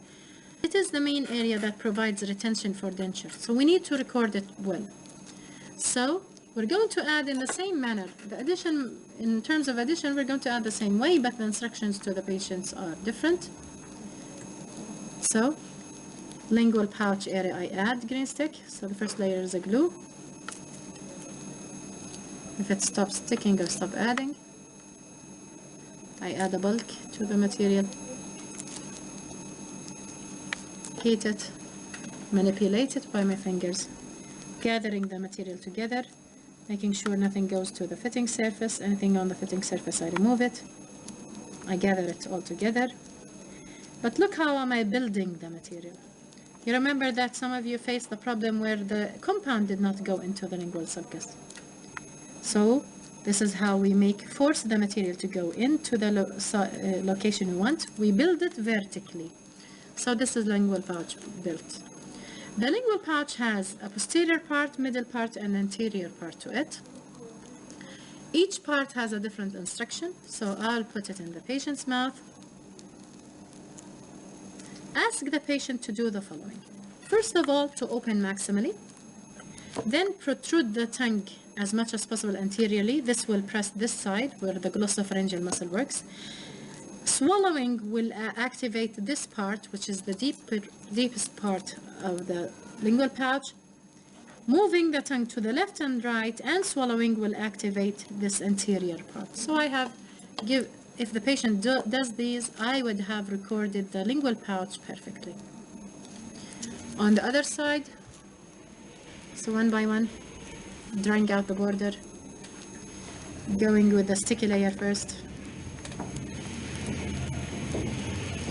It is the main area that provides retention for denture. So we need to record it well. So we're going to add in the same manner. The addition, in terms of addition, we're going to add the same way, but the instructions to the patients are different. So lingual pouch area, I add green stick. So the first layer is a glue. If it stops sticking, I stop adding. I add a bulk to the material. Heat it. Manipulate it by my fingers. Gathering the material together. Making sure nothing goes to the fitting surface. Anything on the fitting surface, I remove it. I gather it all together. But look how am I building the material. You remember that some of you faced the problem where the compound did not go into the lingual sulcus. So this is how we force the material to go into the location we want. We build it vertically. So this is lingual pouch built. The lingual pouch has a posterior part, middle part, and anterior part to it. Each part has a different instruction, so I'll put it in the patient's mouth. Ask the patient to do the following. First of all, to open maximally. Then protrude the tongue as much as possible anteriorly. This will press this side where the glossopharyngeal muscle works. Swallowing will activate this part, which is the deepest part of the lingual pouch. Moving the tongue to the left and right and swallowing will activate this anterior part. So if the patient does these, I would have recorded the lingual pouch perfectly. On the other side, so one by one, drawing out the border, going with the sticky layer first,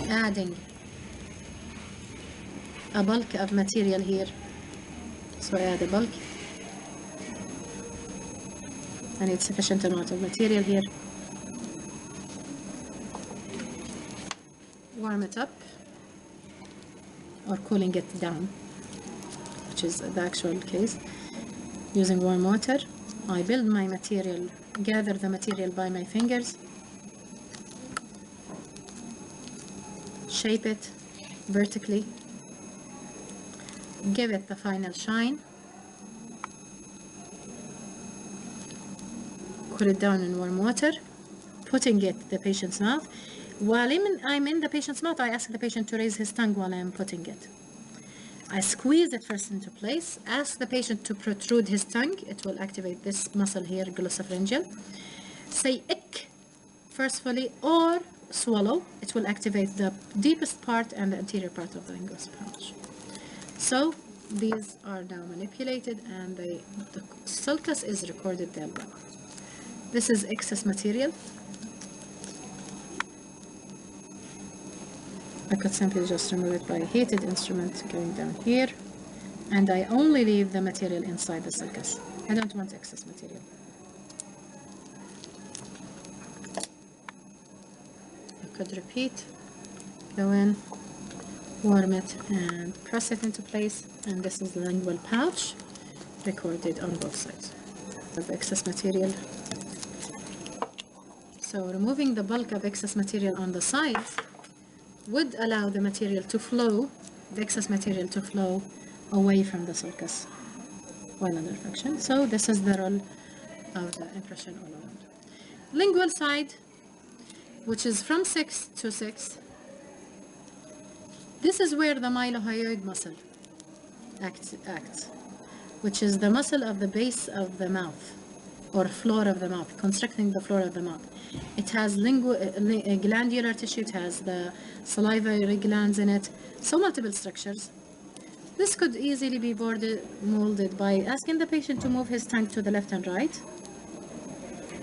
adding a bulk of material here So I add a bulk. I need sufficient amount of material here. Warm it up, or cooling it down, which is the actual case. Using warm water, I build my material, gather the material by my fingers, shape it vertically, give it the final shine, cool it down in warm water, putting it in the patient's mouth. While I'm in the patient's mouth, I ask the patient to raise his tongue while I'm putting it. I squeeze it first into place, ask the patient to protrude his tongue. It will activate this muscle here, glossopharyngeal. Say ick forcefully or swallow. It will activate the deepest part and the anterior part of the lingual pouch. So these are now manipulated and the sulcus is recorded there. This is excess material. I could simply just remove it by a heated instrument going down here, and I only leave the material inside the sulcus. I don't want excess material. I could repeat, go in, warm it, and press it into place, and this is the lingual pouch recorded on both sides of excess material. So removing the bulk of excess material on the sides would allow the material to flow, the excess material to flow away from the sulcus while under function. So this is the role of the impression all around. Lingual side, which is from 6 to 6, this is where the mylohyoid muscle acts, which is the muscle of the base of the mouth, or floor of the mouth, constructing the floor of the mouth. It has glandular tissue, it has the salivary glands in it, so multiple structures. This could easily be molded by asking the patient to move his tongue to the left and right,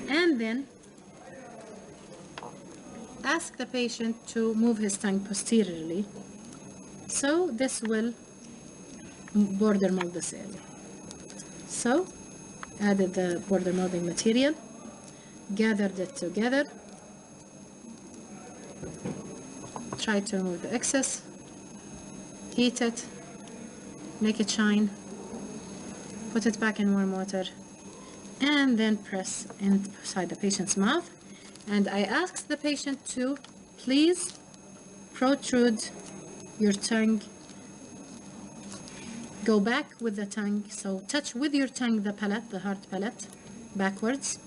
and then ask the patient to move his tongue posteriorly. So this will border mold this area. So added the border molding material, gathered it together, tried to remove the excess, heat it, make it shine, put it back in warm water, and then press inside the patient's mouth. And I asked the patient to please protrude your tongue, go back with the tongue, so touch with your tongue the palate, the hard palate, backwards,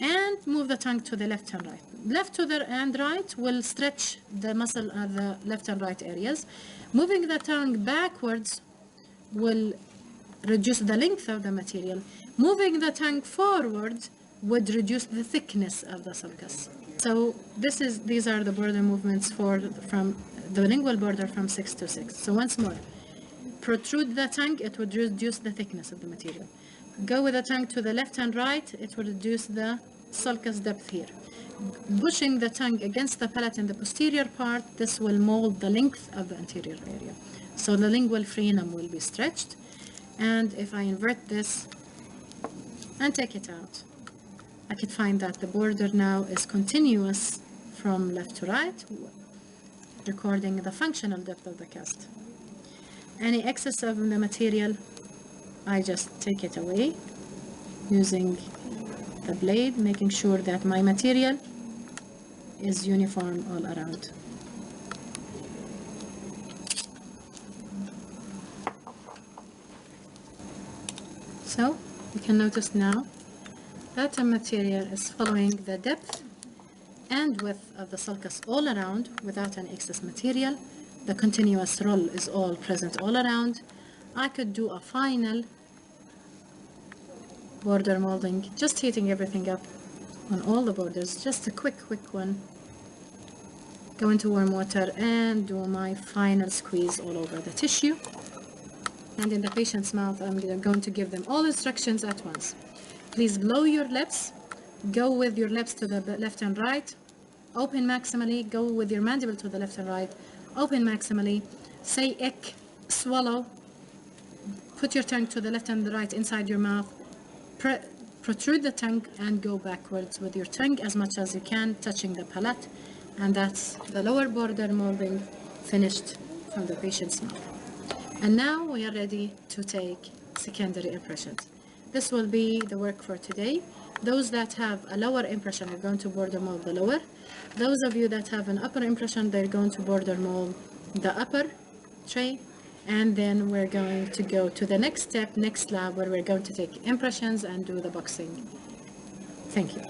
and move the tongue to the left and right. Left and right will stretch the muscle of the left and right areas. Moving the tongue backwards will reduce the length of the material. Moving the tongue forward would reduce the thickness of the sulcus. So these are the border movements from the lingual border from 6 to 6. So once more, protrude the tongue, it would reduce the thickness of the material. Go with the tongue to the left and right, it will reduce the sulcus depth here. Pushing the tongue against the palate in the posterior part, this will mold the length of the anterior area. So the lingual frenum will be stretched. And if I invert this and take it out, I could find that the border now is continuous from left to right, recording the functional depth of the cast. Any excess of the material, I just take it away using the blade, making sure that my material is uniform all around. So you can notice now that the material is following the depth and width of the sulcus all around without any excess material. The continuous roll is all present all around. I could do a final border molding, just heating everything up on all the borders, just a quick one. Go into warm water and do my final squeeze all over the tissue. And in the patient's mouth, I'm going to give them all instructions at once. Please blow your lips, go with your lips to the left and right, open maximally, go with your mandible to the left and right, open maximally, say ick, swallow, put your tongue to the left and the right inside your mouth, protrude the tongue and go backwards with your tongue as much as you can, touching the palate, and that's the lower border molding finished from the patient's mouth. And now we are ready to take secondary impressions. This will be the work for today. Those that have a lower impression are going to border mold the lower. Those of you that have an upper impression, they're going to border mold the upper tray. And then we're going to go to the next step, next lab, where we're going to take impressions and do the boxing. Thank you.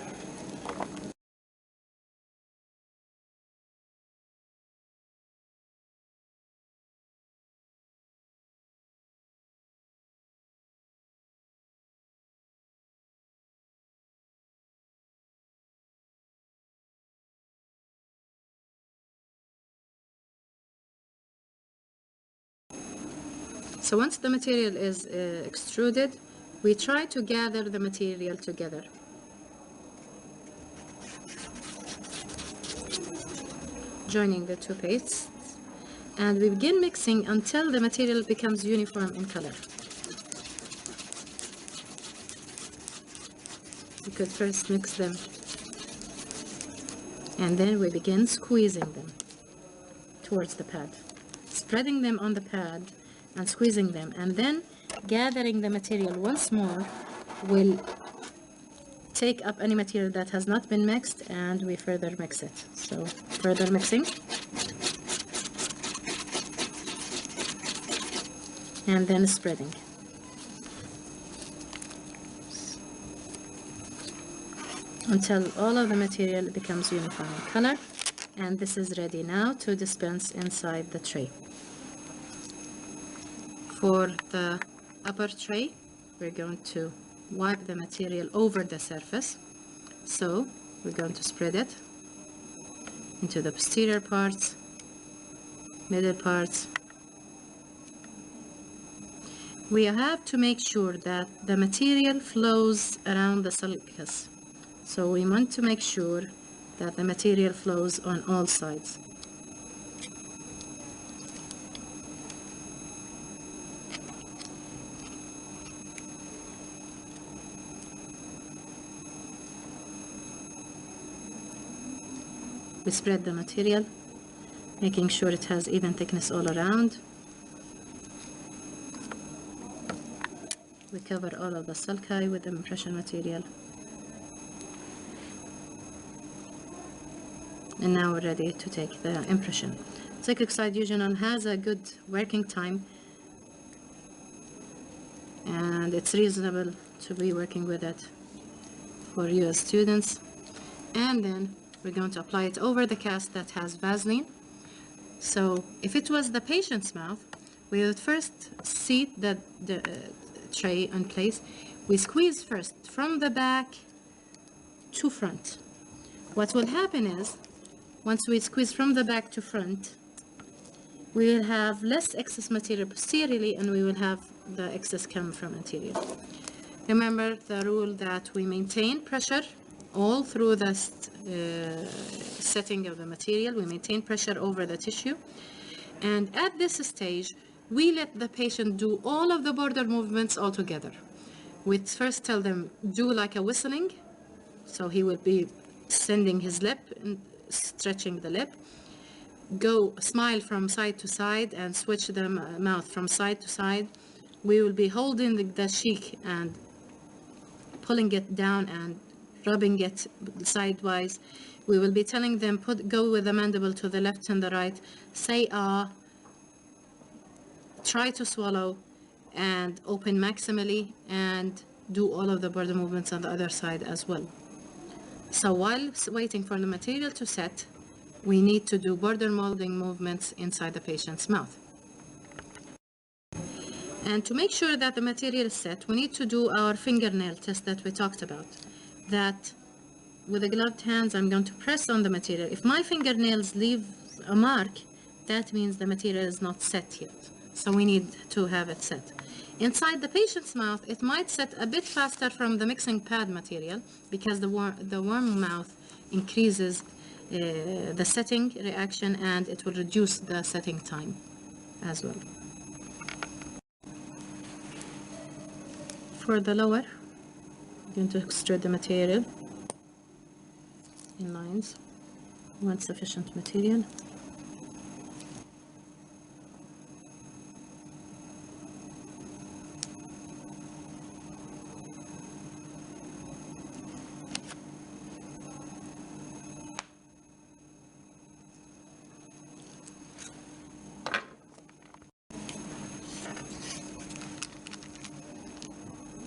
So once the material is extruded, we try to gather the material together. Joining the two pastes, and we begin mixing until the material becomes uniform in color. We could first mix them, and then we begin squeezing them towards the pad, spreading them on the pad and squeezing them, and then gathering the material once more. We'll take up any material that has not been mixed and we further mix it. So further mixing, and then spreading. Until all of the material becomes uniform in color, and this is ready now to dispense inside the tray. For the upper tray, we're going to wipe the material over the surface. So we're going to spread it into the posterior parts, middle parts. We have to make sure that the material flows around the sulcus. So we want to make sure that the material flows on all sides. We spread the material, making sure it has even thickness all around. We cover all of the sulci with the impression material. And now we're ready to take the impression. Cyclic side eugenon has a good working time, and it's reasonable to be working with it for you as students. And then we're going to apply it over the cast that has Vaseline. So if it was the patient's mouth, we would first seat the tray in place. We squeeze first from the back to front. What will happen is, once we squeeze from the back to front, we will have less excess material posteriorly, and we will have the excess come from anterior. Remember the rule that we maintain pressure all through the setting of the material. We maintain pressure over the tissue, and at this stage we let the patient do all of the border movements all together. We first tell them, do like a whistling, so he will be sending his lip and stretching the lip. Go smile from side to side and switch the mouth from side to side. We will be holding the cheek and pulling it down and rubbing it sidewise. We will be telling them, go with the mandible to the left and the right, say ah, try to swallow, and open maximally, and do all of the border movements on the other side as well. So while waiting for the material to set, we need to do border molding movements inside the patient's mouth. And to make sure that the material is set, we need to do our fingernail test that we talked about. That with the gloved hands, I'm going to press on the material. If my fingernails leave a mark, that means the material is not set yet. So we need to have it set. Inside the patient's mouth, it might set a bit faster from the mixing pad material, because the warm mouth increases the setting reaction, and it will reduce the setting time as well. for the lower, I'm going to extrude the material in lines. Want sufficient material.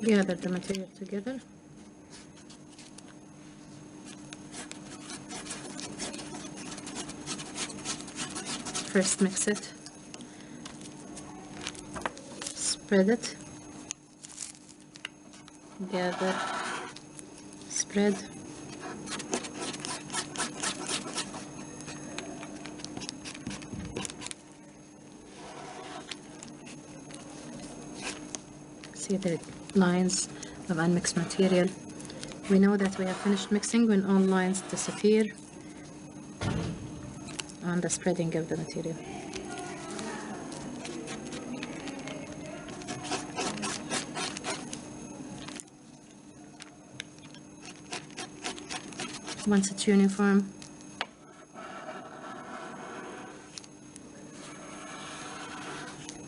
Gather the material together. First mix it, spread it, gather, spread, see the lines of unmixed material. We know that we have finished mixing when all lines disappear on the spreading of the material. Once it's uniform,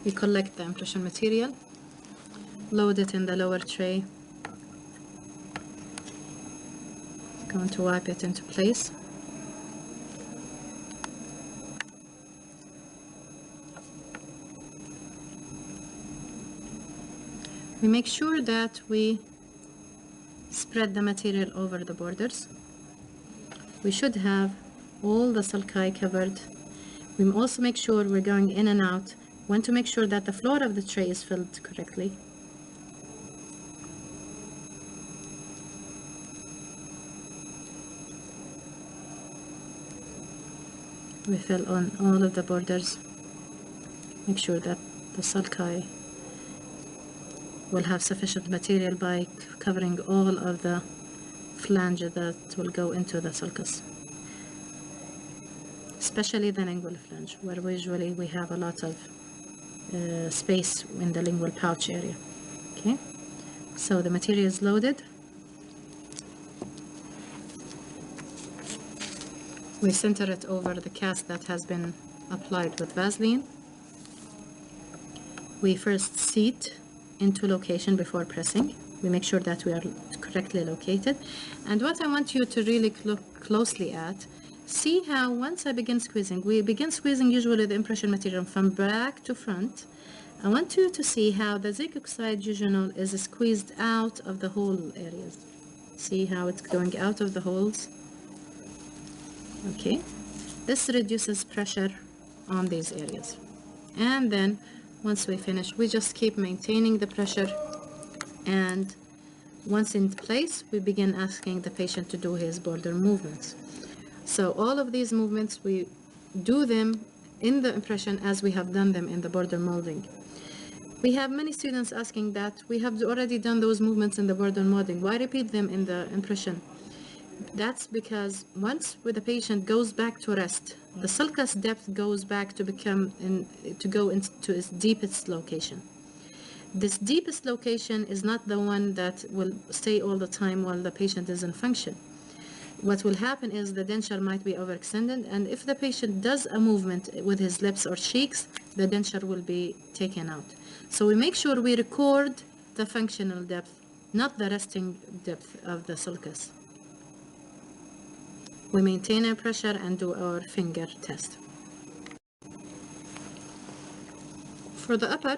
we collect the impression material, load it in the lower tray, going to wipe it into place. We make sure that we spread the material over the borders. We should have all the sulci covered. We also make sure we're going in and out. Want to make sure that the floor of the tray is filled correctly. We fill on all of the borders. Make sure that the sulci will have sufficient material by covering all of the flange that will go into the sulcus, especially the lingual flange, where usually we have a lot of space in the lingual pouch area. Okay, so the material is loaded. We center it over the cast that has been applied with Vaseline. We first seat into location before pressing. We make sure that we are correctly located. And what I want you to really look closely at, see how once I begin squeezing, we begin squeezing usually the impression material from back to front. I want you to see how the zinc oxide jejunal is squeezed out of the hole areas. See how it's going out of the holes? Okay, this reduces pressure on these areas. And then once we finish, we just keep maintaining the pressure, and once in place, we begin asking the patient to do his border movements. So all of these movements, we do them in the impression as we have done them in the border molding. We have many students asking that we have already done those movements in the border molding. Why repeat them in the impression? That's because once the patient goes back to rest, the sulcus depth goes back to go into its deepest location. This deepest location is not the one that will stay all the time while the patient is in function. What will happen is the denture might be overextended, and if the patient does a movement with his lips or cheeks, the denture will be taken out. So we make sure we record the functional depth, not the resting depth of the sulcus. We maintain our pressure and do our finger test. For the upper,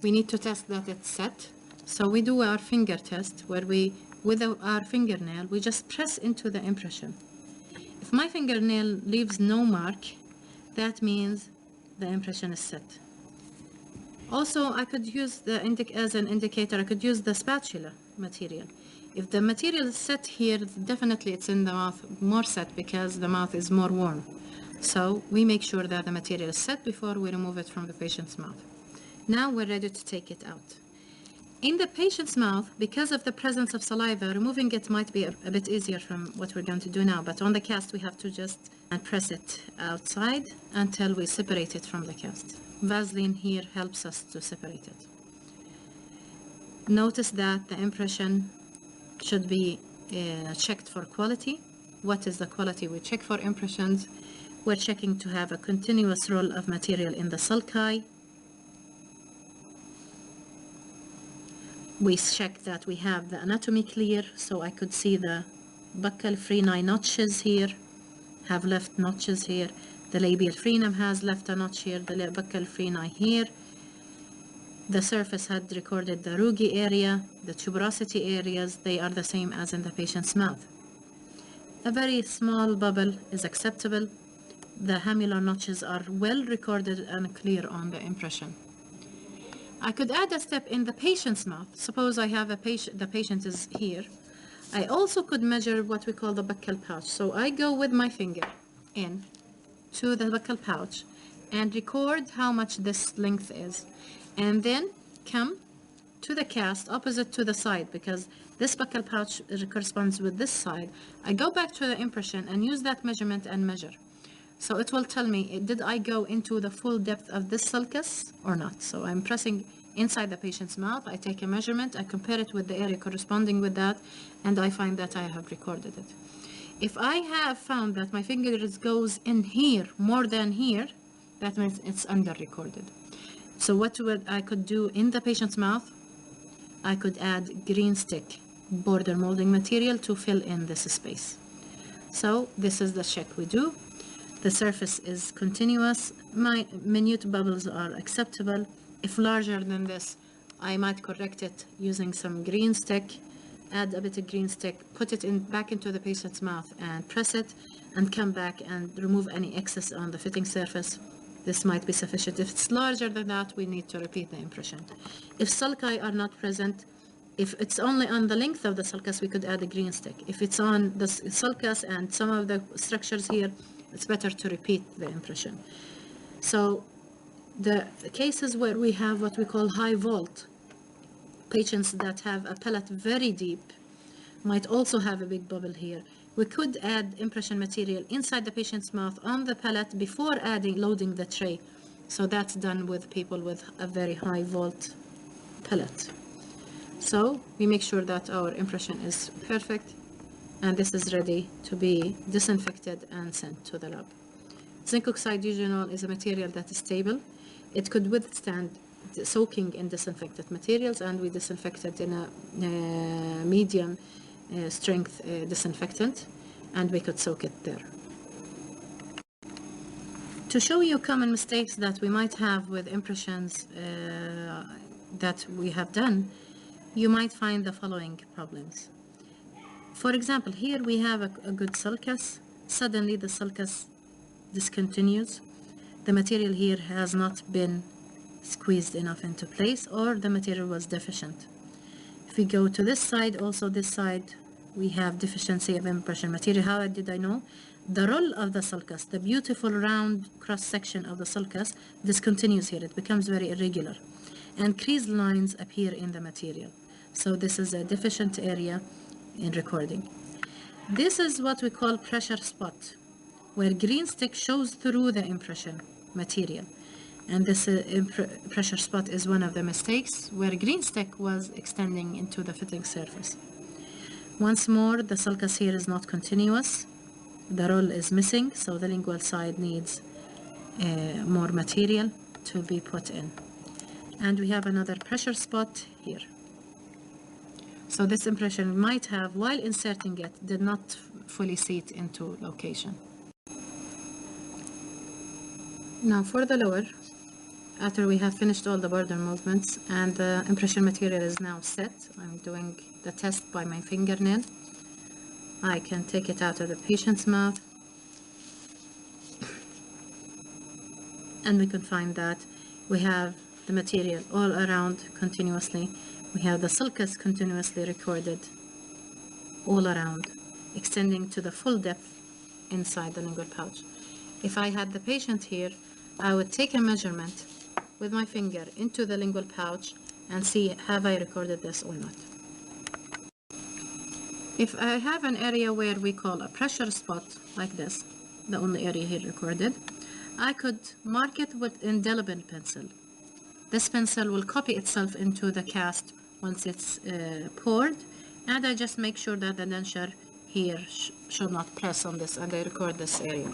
we need to test that it's set. So we do our finger test where we, with our fingernail, we just press into the impression. If my fingernail leaves no mark, that means the impression is set. Also, I could use as an indicator, I could use the spatula material. If the material is set here, definitely it's in the mouth more set because the mouth is more warm. So we make sure that the material is set before we remove it from the patient's mouth. Now we're ready to take it out. In the patient's mouth, because of the presence of saliva, removing it might be a bit easier from what we're going to do now, but on the cast we have to just press it outside until we separate it from the cast. Vaseline here helps us to separate it. Notice that the impression should be checked for quality. What is the quality we check for impressions? We're checking to have a continuous roll of material in the sulci. We check that we have the anatomy clear, so I could see the buccal freni notches here, have left notches here. The labial frenum has left a notch here, the buccal freni here. The surface had recorded the rugae area, the tuberosity areas, they are the same as in the patient's mouth. A very small bubble is acceptable. The hamular notches are well recorded and clear on the impression. I could add a step in the patient's mouth. Suppose I have a patient, the patient is here. I also could measure what we call the buccal pouch. So I go with my finger in to the buccal pouch and record how much this length is. And then come to the cast opposite to the side, because this buccal pouch corresponds with this side. I go back to the impression and use that measurement and measure. So it will tell me, did I go into the full depth of this sulcus or not? So I'm pressing inside the patient's mouth, I take a measurement, I compare it with the area corresponding with that, and I find that I have recorded it. If I have found that my finger goes in here more than here, that means it's under-recorded. So what I could do in the patient's mouth, I could add green stick border molding material to fill in this space. So this is the check we do. The surface is continuous. My minute bubbles are acceptable. If larger than this, I might correct it using some green stick, add a bit of green stick, put it back into the patient's mouth and press it, and come back and remove any excess on the fitting surface. This might be sufficient. If it's larger than that, we need to repeat the impression. If sulci are not present, if it's only on the length of the sulcus, we could add a green stick. If it's on the sulcus and some of the structures here, it's better to repeat the impression. So the cases where we have what we call high vault, patients that have a palate very deep, might also have a big bubble here. We could add impression material inside the patient's mouth on the palate before loading the tray. So that's done with people with a very high vault palate. So we make sure that our impression is perfect, and this is ready to be disinfected and sent to the lab. Zinc oxide eugenol is a material that is stable. It could withstand soaking in disinfected materials, and we disinfect it in a medium strength disinfectant, and we could soak it there. To show you common mistakes that we might have with impressions that we have done, you might find the following problems. For example, here we have a good sulcus. Suddenly the sulcus discontinues. The material here has not been squeezed enough into place, or the material was deficient. If we go to this side, also this side, we have deficiency of impression material. How did I know? The roll of the sulcus, the beautiful round cross section of the sulcus, discontinues here. It becomes very irregular, and creased lines appear in the material. So this is a deficient area in recording. This is what we call pressure spot, where green stick shows through the impression material. And this pressure spot is one of the mistakes, where green stick was extending into the fitting surface. Once more, the sulcus here is not continuous. The roll is missing, so the lingual side needs more material to be put in. And we have another pressure spot here. So this impression might have, while inserting it, did not fully seat into location. Now for the lower, after we have finished all the border movements and the impression material is now set, I'm doing the test by my fingernail. I can take it out of the patient's mouth, and we can find that we have the material all around continuously. We have the sulcus continuously recorded all around, extending to the full depth inside the lingual pouch. If I had the patient here, I would take a measurement with my finger into the lingual pouch and see, have I recorded this or not. If I have an area where we call a pressure spot, like this, the only area here recorded, I could mark it with indelible pencil. This pencil will copy itself into the cast once it's poured, and I just make sure that the denture here should not press on this, and I record this area.